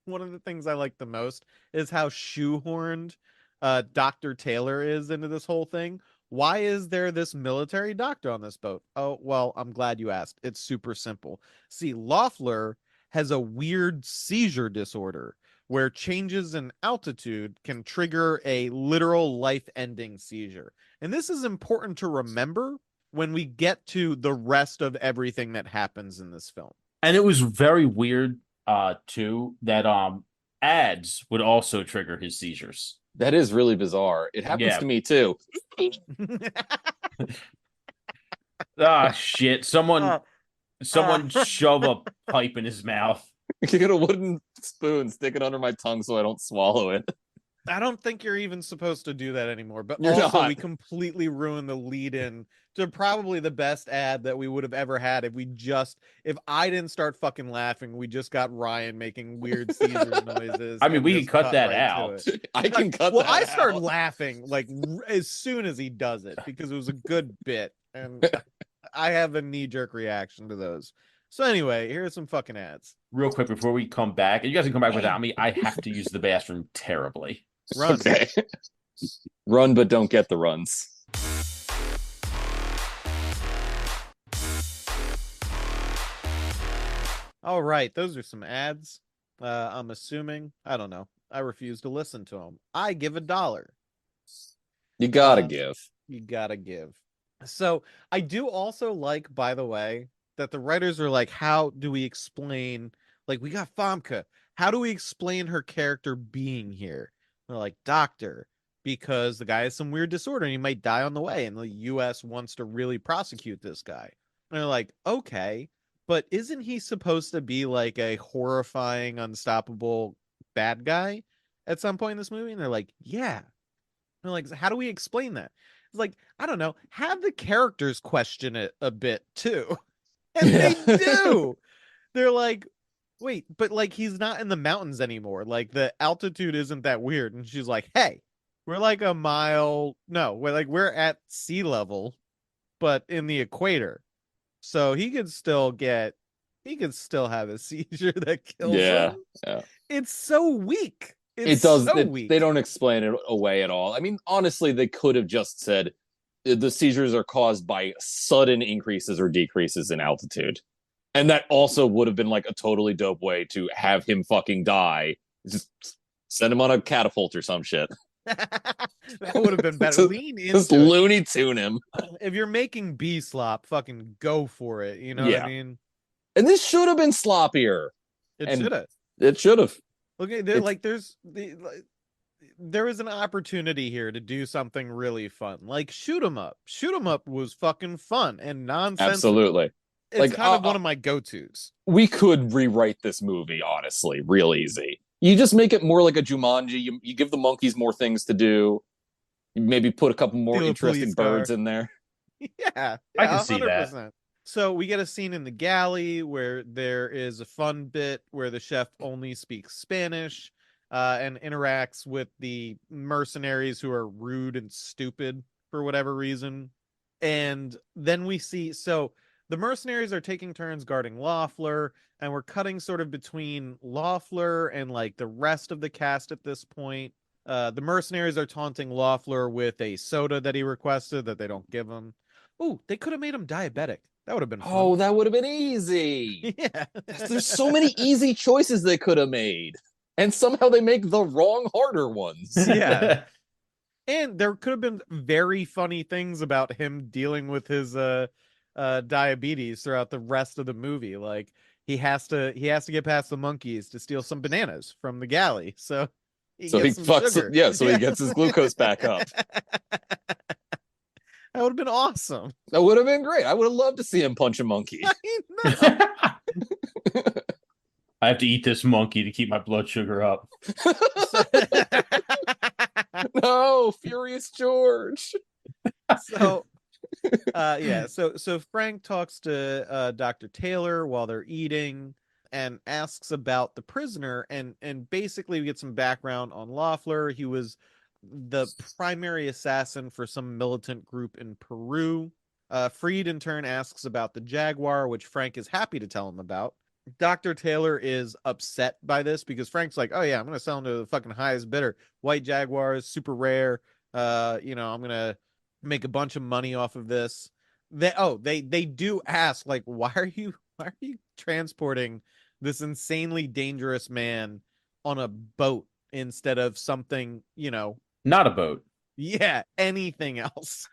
one of the things I like the most is how shoehorned Dr. Taylor is into this whole thing. Why is there this military doctor on this boat? Oh, well, I'm glad you asked. It's super simple. See, Loeffler has a weird seizure disorder where changes in altitude can trigger a literal life-ending seizure. And this is important to remember when we get to the rest of everything that happens in this film. And it was very weird, too, that ads would also trigger his seizures. That is really bizarre. It happens to me too. Shit. Someone shove a pipe in his mouth. You get a wooden spoon, stick it under my tongue so I don't swallow it. I don't think you're even supposed to do that anymore. But You're also, not. We completely ruined the lead-in to probably the best ad that we would have ever had if I didn't start fucking laughing. We just got Ryan making weird seizure noises. I mean, we can cut that out. I can cut that out. Well, I started laughing like as soon as he does it because it was a good bit, and I have a knee-jerk reaction to those. So anyway, here's some fucking ads. Real quick before we come back, and you guys can come back without me. I have to use the bathroom terribly. Run. Okay. Run, but don't get the runs. All right, those are some ads. I'm assuming. I don't know. I refuse to listen to them. I give $1. You gotta give. You gotta give. So I do also like, by the way, that the writers are like, how do we explain, like, we got Famke. How do we explain her character being here? They're like, doctor, because the guy has some weird disorder and he might die on the way, and the U.S. wants to really prosecute this guy. And they're like, okay, but isn't he supposed to be like a horrifying, unstoppable bad guy at some point in this movie? And they're like, yeah. And they're like, how do we explain that? It's like, I don't know. Have the characters question it a bit too. And they do. They're like, wait, but like he's not in the mountains anymore. Like the altitude isn't that weird. And she's like, hey, we're like a mile. No, we're at sea level, but in the equator. So he could still have a seizure that kills him. Yeah. It's so weak. Weak. They don't explain it away at all. I mean, honestly, they could have just said the seizures are caused by sudden increases or decreases in altitude. And that also would have been like a totally dope way to have him fucking die. Just send him on a catapult or some shit. That would have been better. just, Lean just into it. Looney Tune him. If you're making B slop, fucking go for it. You know what I mean? And this should have been sloppier. It should have. It should have. Okay, there is an opportunity here to do something really fun, like shoot 'em up. Shoot 'em up was fucking fun and nonsense. Absolutely. It's like, kind of one of my go-tos. We could rewrite this movie, honestly, real easy. You just make it more like a Jumanji. You give the monkeys more things to do. You maybe put a couple more interesting birds in there. Yeah, I can see 100%. That. So we get a scene in the galley where there is a fun bit where the chef only speaks Spanish and interacts with the mercenaries who are rude and stupid for whatever reason. And then we see, so the mercenaries are taking turns guarding Loeffler, and we're cutting sort of between Loeffler and like the rest of the cast at this point. The mercenaries are taunting Loeffler with a soda that he requested that they don't give him. Ooh, they could have made him diabetic. That would have been fun. Oh, that would have been easy. Yeah. There's so many easy choices they could have made. And somehow they make the wrong, harder ones. Yeah. And there could have been very funny things about him dealing with his diabetes throughout the rest of the movie. Like he has to get past the monkeys to steal some bananas from the galley. So he gets his glucose back up. That would have been awesome. That would have been great. I would have loved to see him punch a monkey. I have to eat this monkey to keep my blood sugar up. No, Furious George. So so Frank talks to Dr. Taylor while they're eating and asks about the prisoner, and basically we get some background on Loeffler. He was the primary assassin for some militant group in Peru. Freed in turn asks about the Jaguar, which Frank is happy to tell him about. Dr. Taylor is upset by this because Frank's like, oh yeah, I'm gonna sell him to the fucking highest bidder. White Jaguars, super rare. I'm gonna make a bunch of money off of this. They do ask, like, why are you transporting this insanely dangerous man on a boat instead of something, not a boat. Yeah, anything else.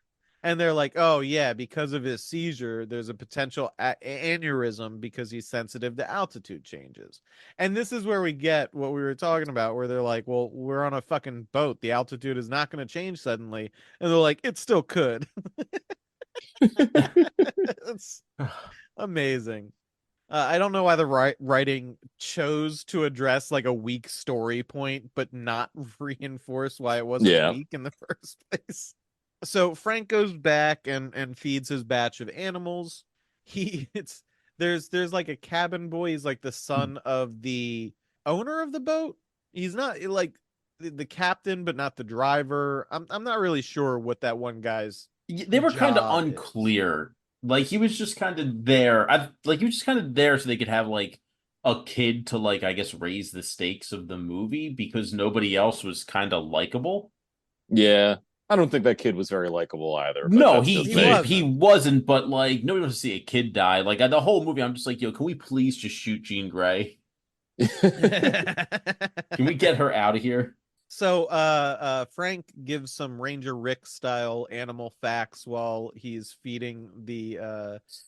And they're like, oh yeah, because of his seizure, there's a potential aneurysm because he's sensitive to altitude changes. And this is where we get what we were talking about, where they're like, well, we're on a fucking boat. The altitude is not going to change suddenly. And they're like, it still could. It's amazing. I don't know why the writing chose to address like a weak story point, but not reinforce why it wasn't weak in the first place. So Frank goes back and feeds his batch of animals. There's like a cabin boy. He's like the son of the owner of the boat. He's not like the captain, but not the driver. I'm not really sure what that one guy's. They were kind of unclear. Like he was just kind of there. He was just kind of there so they could have like a kid to like, I guess, raise the stakes of the movie because nobody else was kind of likable. Yeah. I don't think that kid was very likable either. No, he wasn't, but like nobody wants to see a kid die. Like the whole movie, I'm just like, yo, can we please just shoot Jean Grey? Can we get her out of here? So Frank gives some Ranger Rick style animal facts while he's feeding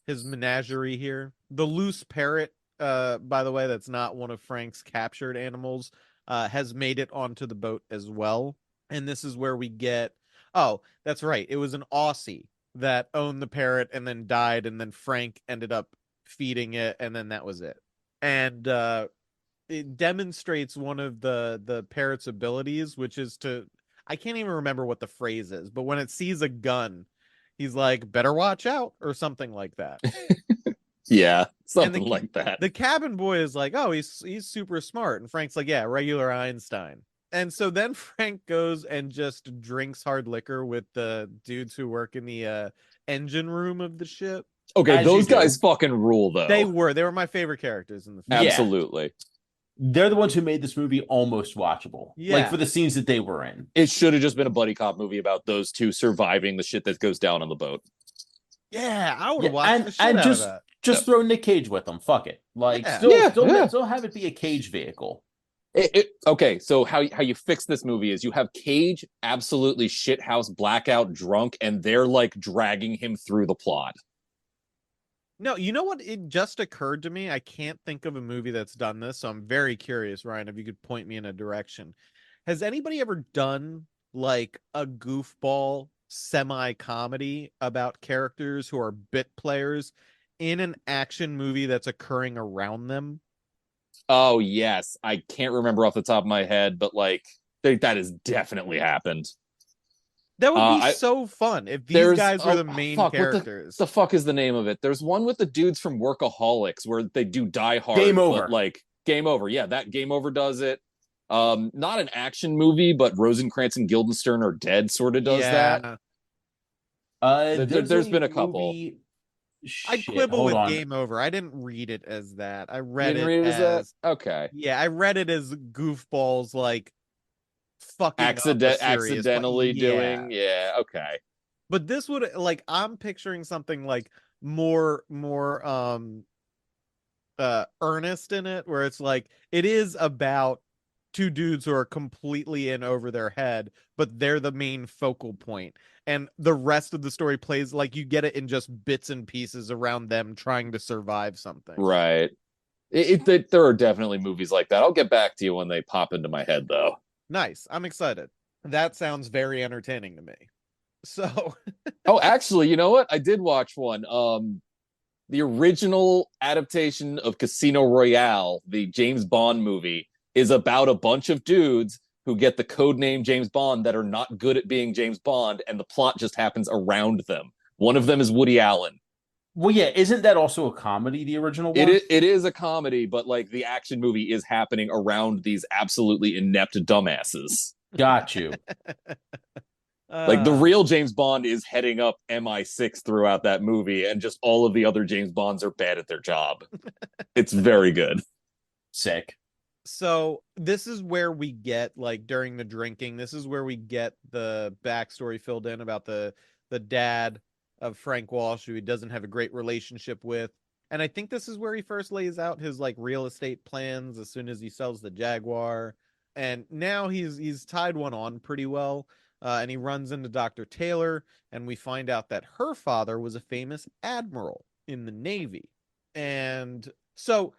his menagerie here. The loose parrot, by the way, that's not one of Frank's captured animals, has made it onto the boat as well. And this is where we get, oh, that's right. It was an Aussie that owned the parrot and then died, and then Frank ended up feeding it, and then that was it. And it demonstrates one of the parrot's abilities, which is to, I can't even remember what the phrase is, but when it sees a gun, he's like, better watch out, or something like that. Yeah, something like that. The cabin boy is like, oh, he's super smart. And Frank's like, yeah, regular Einstein. And so then Frank goes and just drinks hard liquor with the dudes who work in the engine room of the ship. Okay, those guys fucking rule, though. They were my favorite characters in the film. Absolutely. They're the ones who made this movie almost watchable. Like Yeah. for the scenes that they were in. It should have just been a buddy cop movie about those two surviving the shit that goes down on the boat. Yeah, I would Yeah, have watched the shit and out of that. just throw Nick Cage with them. Fuck it. Like Yeah. still have it be a Cage vehicle. Okay, so how you fix this movie is you have Cage absolutely shithouse blackout drunk, and they're like dragging him through the plot. No, you know what? It just occurred to me. I can't think of a movie that's done this, so I'm very curious, Ryan, if you could point me in a direction. Has anybody ever done like a goofball semi-comedy about characters who are bit players in an action movie that's occurring around them? Oh yes, I can't remember off the top of my head, but like that has definitely happened. That would be so fun if these guys were the main characters. What the fuck is the name of it? There's one with the dudes from Workaholics where they do Die Hard. Game Over. But like Game Over. Yeah, that Game Over does it. Not an action movie, but Rosencrantz and Guildenstern Are Dead sort of does that. There's been a couple. I quibble with Game Over. I didn't read it as that. I read it as that? Okay. Yeah, I read it as goofballs like fucking accidentally doing. Yeah, okay. But this would like I'm picturing something like more earnest in it, where it's like it is about two dudes who are completely in over their head, but they're the main focal point. And the rest of the story plays like you get it in just bits and pieces around them trying to survive something. Right. There are definitely movies like that. I'll get back to you when they pop into my head, though. Nice. I'm excited. That sounds very entertaining to me. So. Oh, actually, you know what? I did watch one. The original adaptation of Casino Royale, the James Bond movie, is about a bunch of dudes who get the code name James Bond that are not good at being James Bond, and the plot just happens around them. One of them is Woody Allen. Well, yeah, isn't that also a comedy, the original one? It is a comedy, but like the action movie is happening around these absolutely inept dumbasses. Got you. Like the real James Bond is heading up MI6 throughout that movie, and just all of the other James Bonds are bad at their job. It's very good. Sick. So this is where we get, like, during the drinking, this is where we get the backstory filled in about the dad of Frank Walsh, who he doesn't have a great relationship with. And I think this is where he first lays out his like real estate plans as soon as he sells the Jaguar. And now he's tied one on pretty well. And he runs into Dr. Taylor, and we find out that her father was a famous admiral in the Navy. And so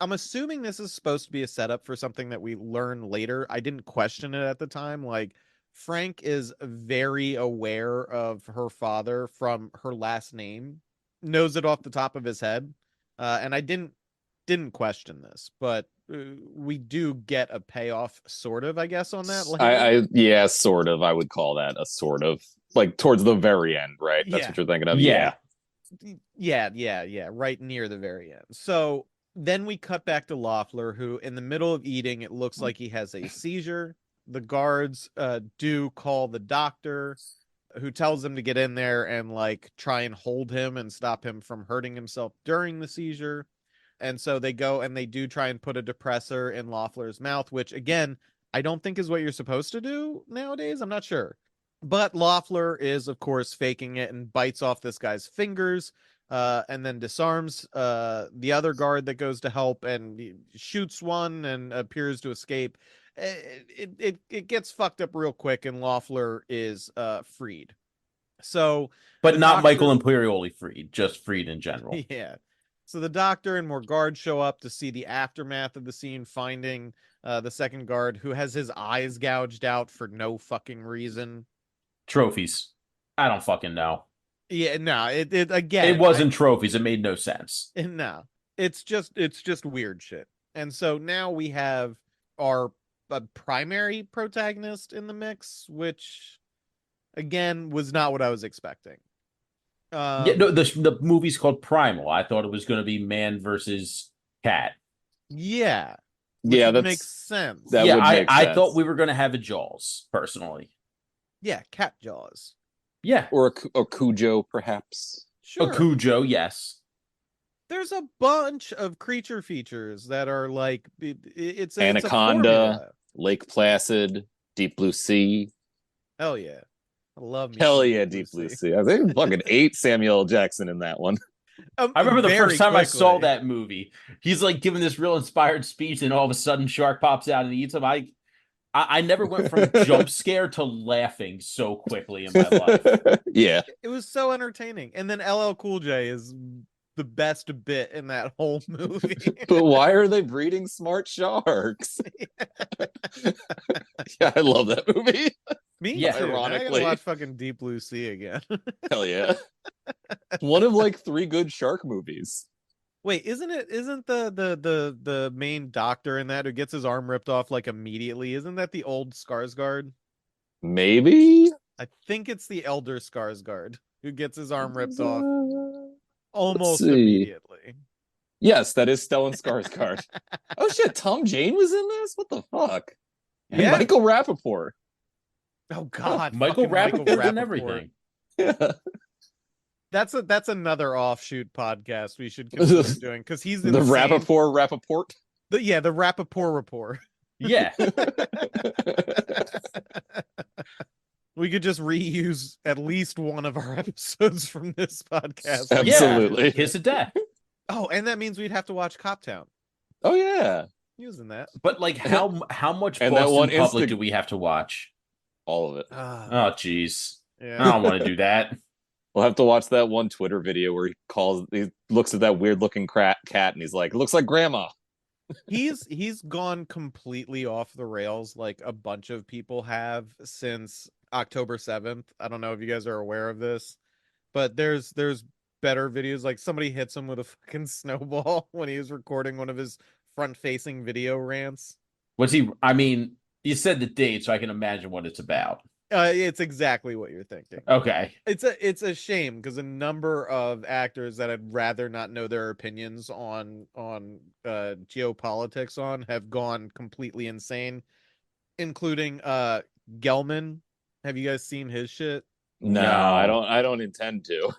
I'm assuming this is supposed to be a setup for something that we learn later. I didn't question it at the time. Like, Frank is very aware of her father from her last name, knows it off the top of his head. And I didn't question this, but we do get a payoff, sort of, I guess, on that later. Yeah, sort of. I would call that a sort of, like, towards the very end, right? That's what you're thinking of. Yeah. Right near the very end. So then we cut back to Loeffler, who in the middle of eating, it looks like he has a seizure. The guards do call the doctor, who tells them to get in there and like try and hold him and stop him from hurting himself during the seizure. And so they go and they do try and put a depressor in Loeffler's mouth, which again, I don't think is what you're supposed to do nowadays. I'm not sure. But Loeffler is, of course, faking it and bites off this guy's fingers, and then disarms the other guard that goes to help, and he shoots one and appears to escape. It gets fucked up real quick, and Loeffler is freed. So, but not Michael Imperioli freed, just freed in general. Yeah. So the doctor and more guards show up to see the aftermath of the scene, finding the second guard, who has his eyes gouged out for no fucking reason. Trophies. I don't fucking know. Yeah, no, it again. It wasn't trophies. It made no sense. No, it's just weird shit. And so now we have our primary protagonist in the mix, which again was not what I was expecting. Yeah, no, the movie's called Primal. I thought it was going to be man versus cat. Yeah, that makes sense. I thought we were going to have a Jaws, personally. Yeah, cat Jaws. Yeah, or a Cujo, perhaps. Sure. A Cujo, yes. There's a bunch of creature features that are like it's a Anaconda, formula. Lake Placid, Deep Blue Sea. Hell yeah, I love me. Hell yeah, Deep Blue Sea. I think fucking ate Samuel L. Jackson in that one. I remember the first time I saw quickly. that movie. He's like giving this real inspired speech, and all of a sudden, shark pops out and eats him. I never went from jump scare to laughing so quickly in my life. Yeah. It was so entertaining. And then LL Cool J is the best bit in that whole movie. But why are they breeding smart sharks? Yeah, I love that movie. Me Yeah, too. Now I ironically. gotta watch fucking Deep Blue Sea again. Hell yeah. One of like 3 good shark movies. Wait, isn't the main doctor in that who gets his arm ripped off like immediately? Isn't that the old Skarsgård? Maybe? I think it's the elder Skarsgård who gets his arm ripped off Let's almost see. immediately. Yes, that is Stellan Skarsgård. Oh shit, Tom Jane was in this? What the fuck? And Yeah. Michael Rappaport. Oh God, Michael fucking Rappaport and everything. Yeah. That's another offshoot podcast we should consider doing because he's The insane. Rappaport. The Rappaport report. Yeah. We could just reuse at least one of our episodes from this podcast. Absolutely. Yeah. Kiss of Death. Oh, and that means we'd have to watch Cop Town. Oh yeah. Using that. But like how much And that Boston one Public do we have to watch? All of it. Oh jeez. Yeah. I don't want to do that. We'll have to watch that one Twitter video where he looks at that weird looking cat and he's like, it looks like grandma. He's gone completely off the rails like a bunch of people have since October 7th. I don't know if you guys are aware of this, but there's better videos. Like somebody hits him with a fucking snowball when he was recording one of his front-facing video rants. Was he? I mean, you said the date, so I can imagine what it's about. It's exactly what you're thinking. Okay. It's a shame because a number of actors that I'd rather not know their opinions on geopolitics on have gone completely insane, including Gelman. Have you guys seen his shit? No, I don't intend to.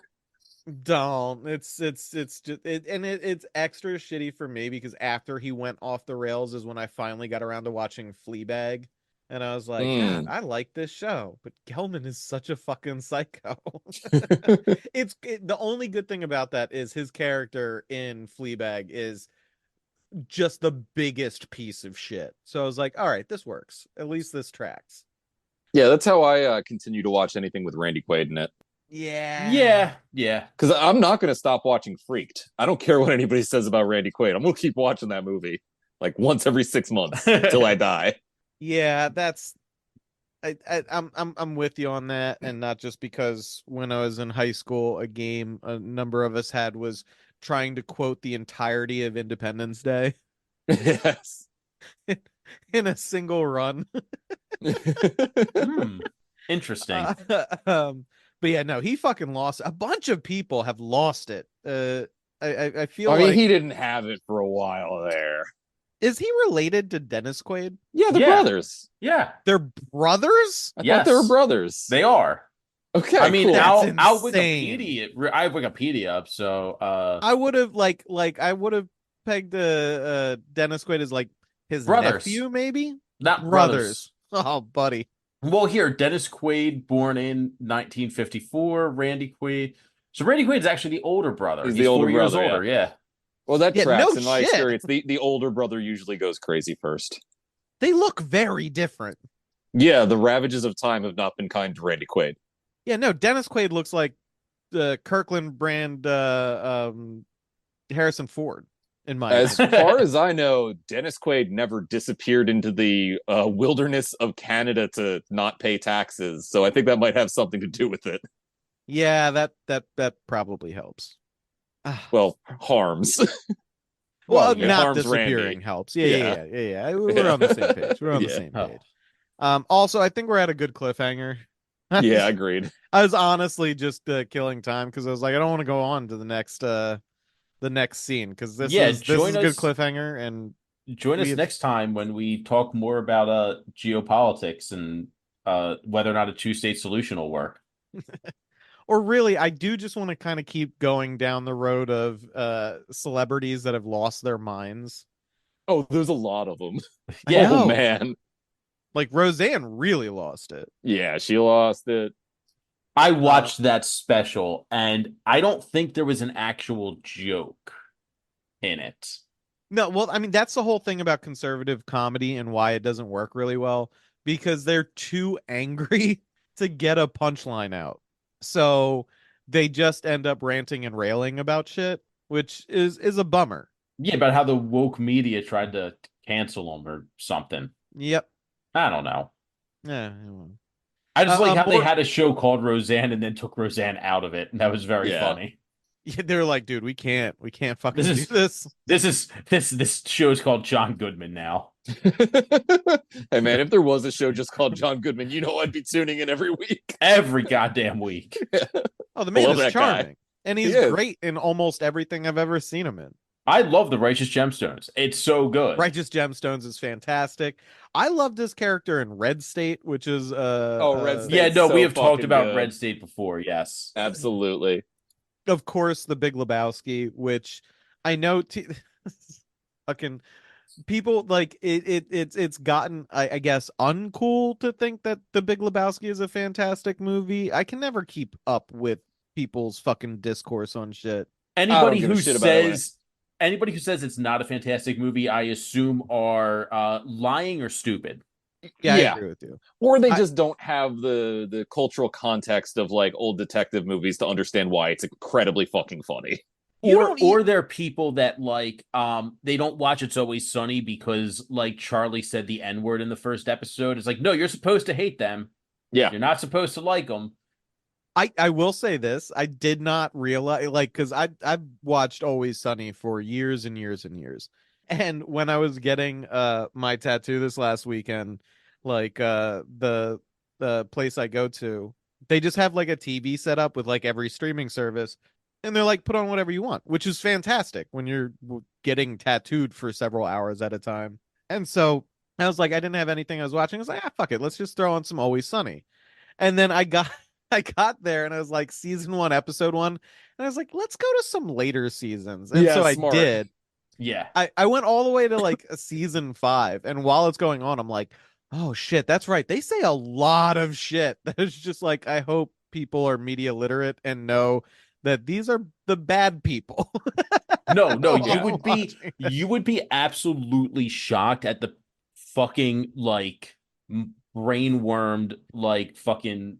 Don't. It's just it's extra shitty for me because after he went off the rails is when I finally got around to watching Fleabag. And I was like, God, I like this show, but Gelman is such a fucking psycho. The only good thing about that is his character in Fleabag is just the biggest piece of shit. So I was like, all right, this works. At least this tracks. Yeah, that's how I continue to watch anything with Randy Quaid in it. Yeah. Because I'm not going to stop watching Freaked. I don't care what anybody says about Randy Quaid. I'm going to keep watching that movie like once every 6 months till I die. Yeah, that's I'm with you on that, and not just because when I was in high school, a game a number of us had was trying to quote the entirety of Independence Day Yes. in a single run. Interesting. But yeah, no, he fucking lost. A bunch of people have lost it. I feel I mean, like he didn't have it for a while there. Is he related to Dennis Quaid? Yeah, they're brothers. Yeah. They're brothers? I thought they were brothers. They are. Okay, I mean, cool. I'll Wikipedia. I have Wikipedia up, so I would have I would have pegged Dennis Quaid as like his brothers. nephew, maybe? Not brothers. Oh, buddy. Well, here, Dennis Quaid, born in 1954. Randy Quaid. So Randy Quaid's actually the older brother. He's the older 4 years brother, older. Yeah. Well, that Yeah, tracks. no In my shit. experience, the older brother usually goes crazy first. They look very different. Yeah, the ravages of time have not been kind to Randy Quaid. Yeah, no, Dennis Quaid looks like the Kirkland brand Harrison Ford, in my As opinion. far as I know, Dennis Quaid never disappeared into the wilderness of Canada to not pay taxes. So I think that might have something to do with it. Yeah, that probably helps. Well, harms. Well, yeah, not harms disappearing Randy. helps. Yeah. We're on the same page. We're on the Yeah. same page. Also, I think we're at a good cliffhanger. Yeah, agreed. I was honestly just killing time because I was like, I don't want to go on to the next scene because this is a good cliffhanger. And join us next time when we talk more about geopolitics and whether or not a two-state solution will work. Or really, I do just want to kind of keep going down the road of celebrities that have lost their minds. Oh, there's a lot of them. I Yeah, Oh know. man. Like Roseanne really lost it. Yeah, she lost it. I Uh, watched that special, and I don't think there was an actual joke in it. no, well, I mean, that's the whole thing about conservative comedy and why it doesn't work really well because they're too angry to get a punchline out. So they just end up ranting and railing about shit, which is a bummer. Yeah, about how the woke media tried to cancel him or something. Yep. I don't know. Yeah. I just like how they More. had a show called Roseanne and then took Roseanne out of it, and that was very Yeah. funny. Yeah, they're like, dude, we can't This fucking do is this. this show is called John Goodman now. Hey man, if there was a show just called John Goodman, you know I'd be tuning in every week. Every goddamn week. Oh, the I man love is that guy. charming, and He he's is. great in almost everything I've ever seen him in. I love the Righteous Gemstones. It's so good. Righteous Gemstones is fantastic. I loved his character in Red State, which is Oh, Red Yeah, State's no, we so have talked fucking about good. Red State before. Yes. Absolutely. of course the Big Lebowski, which I know fucking people like it's gotten I guess uncool to think that the Big Lebowski is a fantastic movie. I can never keep up with people's fucking discourse on shit. I don't Anybody give a who shit about it. it's not a fantastic movie, I assume are lying or stupid. Yeah, I Yeah. agree with you. Or they I, just don't have the cultural context of like old detective movies to understand why it's incredibly fucking funny. you Or don't eat. or there are people that like they don't watch It's Always Sunny because like Charlie said the N-word in the first episode. It's like, no, you're supposed to hate them. Yeah. You're not supposed to like them. I will say this. I did not realize like because I've watched Always Sunny for years and years and years. And when I was getting my tattoo this last weekend, like the place I go to, they just have like a TV set up with like every streaming service, and they're like put on whatever you want, which is fantastic when you're getting tattooed for several hours at a time. And so I was like, I didn't have anything I was watching. I was like, ah, fuck it, let's just throw on some Always Sunny. And then I got there and I was like season 1, episode 1, and I was like, let's go to some later seasons. And Yeah, so I smart. did. Yeah. I went all the way to like a season 5, and while it's going on, I'm like, oh shit, that's right. They say a lot of shit. That's just like I hope people are media literate and know that these are the bad people. No, Yeah. you would be absolutely shocked at the fucking like brain-wormed like fucking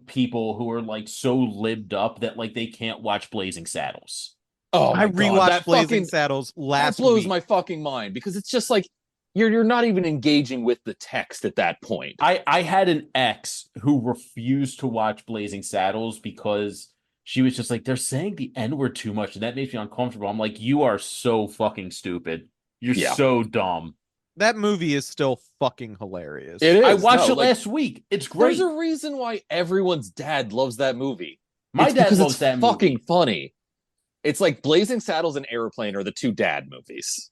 people who are like so libbed up that like they can't watch Blazing Saddles. Oh I my god, rewatched that Blazing fucking Saddles that last blows week. my fucking mind because it's just like you're not even engaging with the text at that point. I had an ex who refused to watch Blazing Saddles because she was just like, they're saying the N-word too much, and that makes me uncomfortable. I'm like, you are so fucking stupid. You're Yeah. so dumb. That movie is still fucking hilarious. It is. I watched No, it like, last week. It's there's great. a reason why everyone's dad loves that movie. My It's dad because loves it's that fucking movie. funny. It's like Blazing Saddles and Airplane are the two dad movies.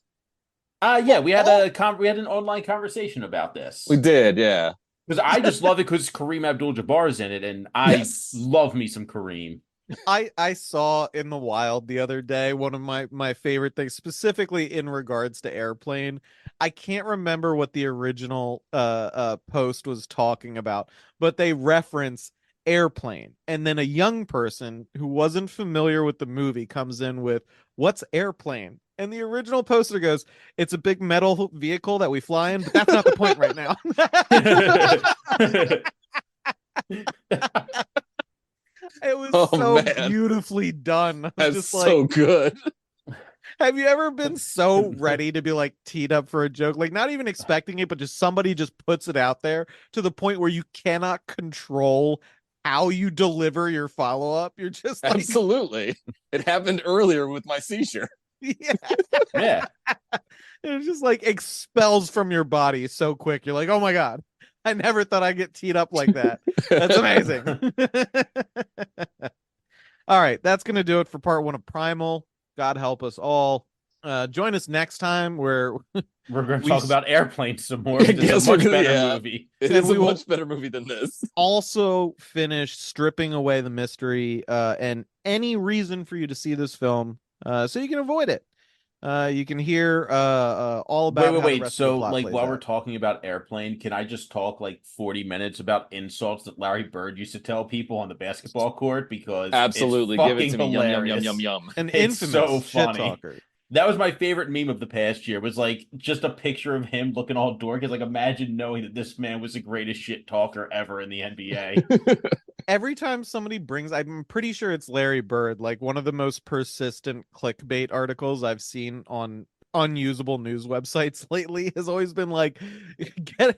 Yeah, we had Oh. we had an online conversation about this We did, yeah. because I just love it because Kareem Abdul-Jabbar is in it, and I Yes. love me some Kareem. I saw in the wild the other day one of my favorite things, specifically in regards to Airplane. I can't remember what the original post was talking about, but they reference Airplane, and then a young person who wasn't familiar with the movie comes in with, what's Airplane? And the original poster goes, it's a big metal vehicle that we fly in, but that's not the point right now. It was Oh so man, beautifully done. I was that's just so like, good. have you ever been so ready to be like teed up for a joke? Like not even expecting it, but just somebody just puts it out there to the point where you cannot control how you deliver your follow-up. You're just like, Absolutely. It happened earlier with my seizure. yeah. Yeah. It just like expels from your body so quick. You're like, oh my God. I never thought I'd get teed up like that. That's amazing. All right, that's gonna do it for part 1 of Primal. God help us all. Join us next time where We're going to We talk s- about Airplane some more I because guess it's a we're much gonna- better yeah. movie. It And is we a will- much better movie than this. Also finished stripping away the mystery and any reason for you to see this film so you can avoid it. You can hear all about how the Wait. rest of the So, plot like, plays while we're out. talking about Airplane, can I just talk like 40 minutes about insults that Larry Bird used to tell people on the basketball court? Because Absolutely, it's give it fucking to me. Yum yum yum hilarious. yum yum. An It's infamous so shit funny. talker. That was my favorite meme of the past year. Was like just a picture of him looking all dorky. Like, imagine knowing that this man was the greatest shit talker ever in the NBA. Every time somebody brings, I'm pretty sure it's Larry Bird, like one of the most persistent clickbait articles I've seen on unusable news websites lately has always been like, get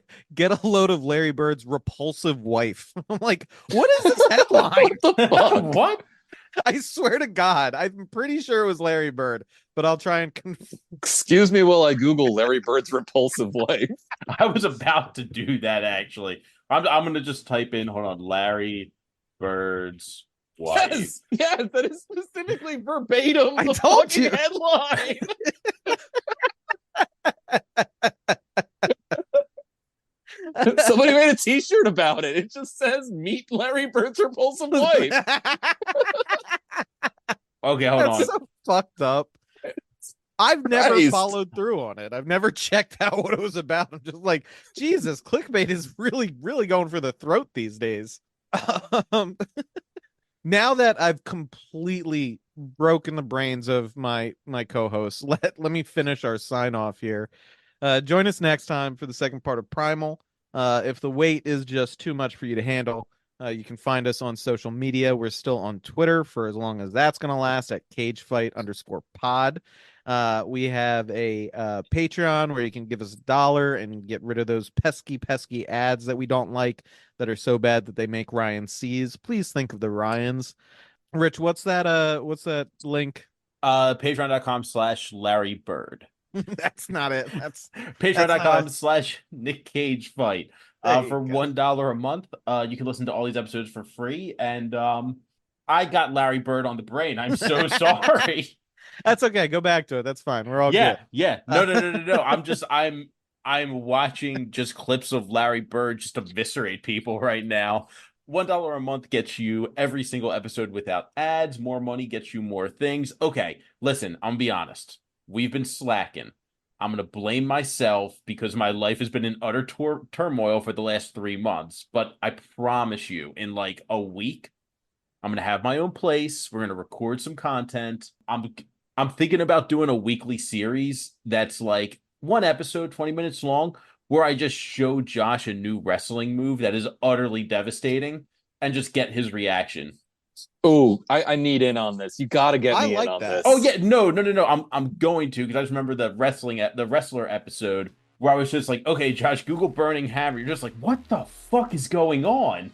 a load of Larry Bird's repulsive wife. I'm like, what is this headline? What the fuck? What? I swear to God, I'm pretty sure it was Larry Bird, but I'll try and Excuse me while I Google Larry Bird's repulsive wife. I was about to do that actually. I'm gonna just type in, hold on, Larry Bird's wife. Yes, that is specifically verbatim I the told fucking you. headline. Somebody made a T-shirt about it. It just says "Meet Larry Bird's repulsive wife." Okay, hold That's on. so fucked up. I've never Christ. followed through on it. I've never checked out what it was about. I'm just like, Jesus, clickbait is really, really going for the throat these days. Um, now that I've completely broken the brains of my co-hosts, let me finish our sign off here. Join us next time for the second part of Primal. If the wait is just too much for you to handle, you can find us on social media. We're still on Twitter for as long as that's going to last at cagefight_pod. We have a Patreon where you can give us $1 and get rid of those pesky ads that we don't like that are so bad that they make Ryan seize. Please think of the Ryans. Rich, what's that link? Patreon.com/Larry Bird. That's not it. That's Patreon.com/Nick Cage Fight. There For you go. $1 a month, you can listen to all these episodes for free. And I got Larry Bird on the brain. I'm so sorry. That's okay. Go back to it. That's fine. We're all Yeah, good. yeah. No. I'm watching just clips of Larry Bird just eviscerate people right now. $1 a month gets you every single episode without ads. More money gets you more things. Okay, listen, I'm gonna be honest. We've been slacking. I'm gonna blame myself because my life has been in utter turmoil for the last 3 months. But I promise you, in like a week, I'm gonna have my own place. We're gonna record some content. I'm thinking about doing a weekly series that's like one episode, 20 minutes long, where I just show Josh a new wrestling move that is utterly devastating and just get his reaction. Oh, I need in on this. You got to get I me like in on that. this. Oh yeah, no. I'm going to, because I just remember the wrestler episode where I was just like, okay, Josh, Google burning hammer. You're just like, what the fuck is going on?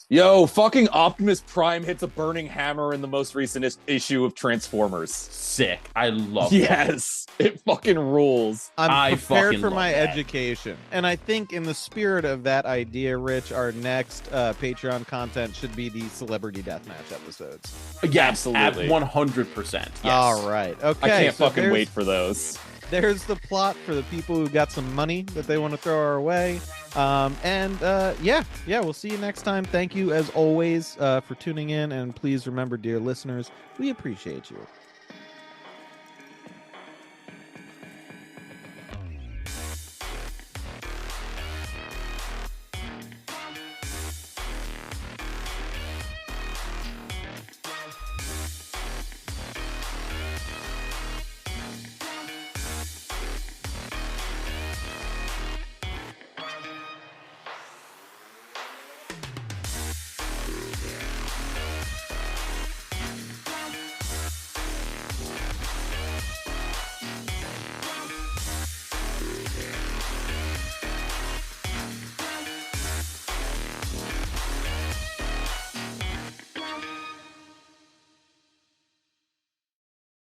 Yo, fucking Optimus Prime hits a burning hammer in the most recent issue of Transformers. Sick. I love that. Yes, it fucking rules. I'm prepared fucking for love my that. education. And I think in the spirit of that idea, Rich, our next Patreon content should be the celebrity deathmatch episodes. Yeah, Absolutely. 100%. Yes. All right. Okay. I can't so fucking there's- wait for those. There's the plot for the people who got some money that they want to throw our way. Yeah, we'll see you next time. Thank you, as always, for tuning in. And please remember, dear listeners, we appreciate you.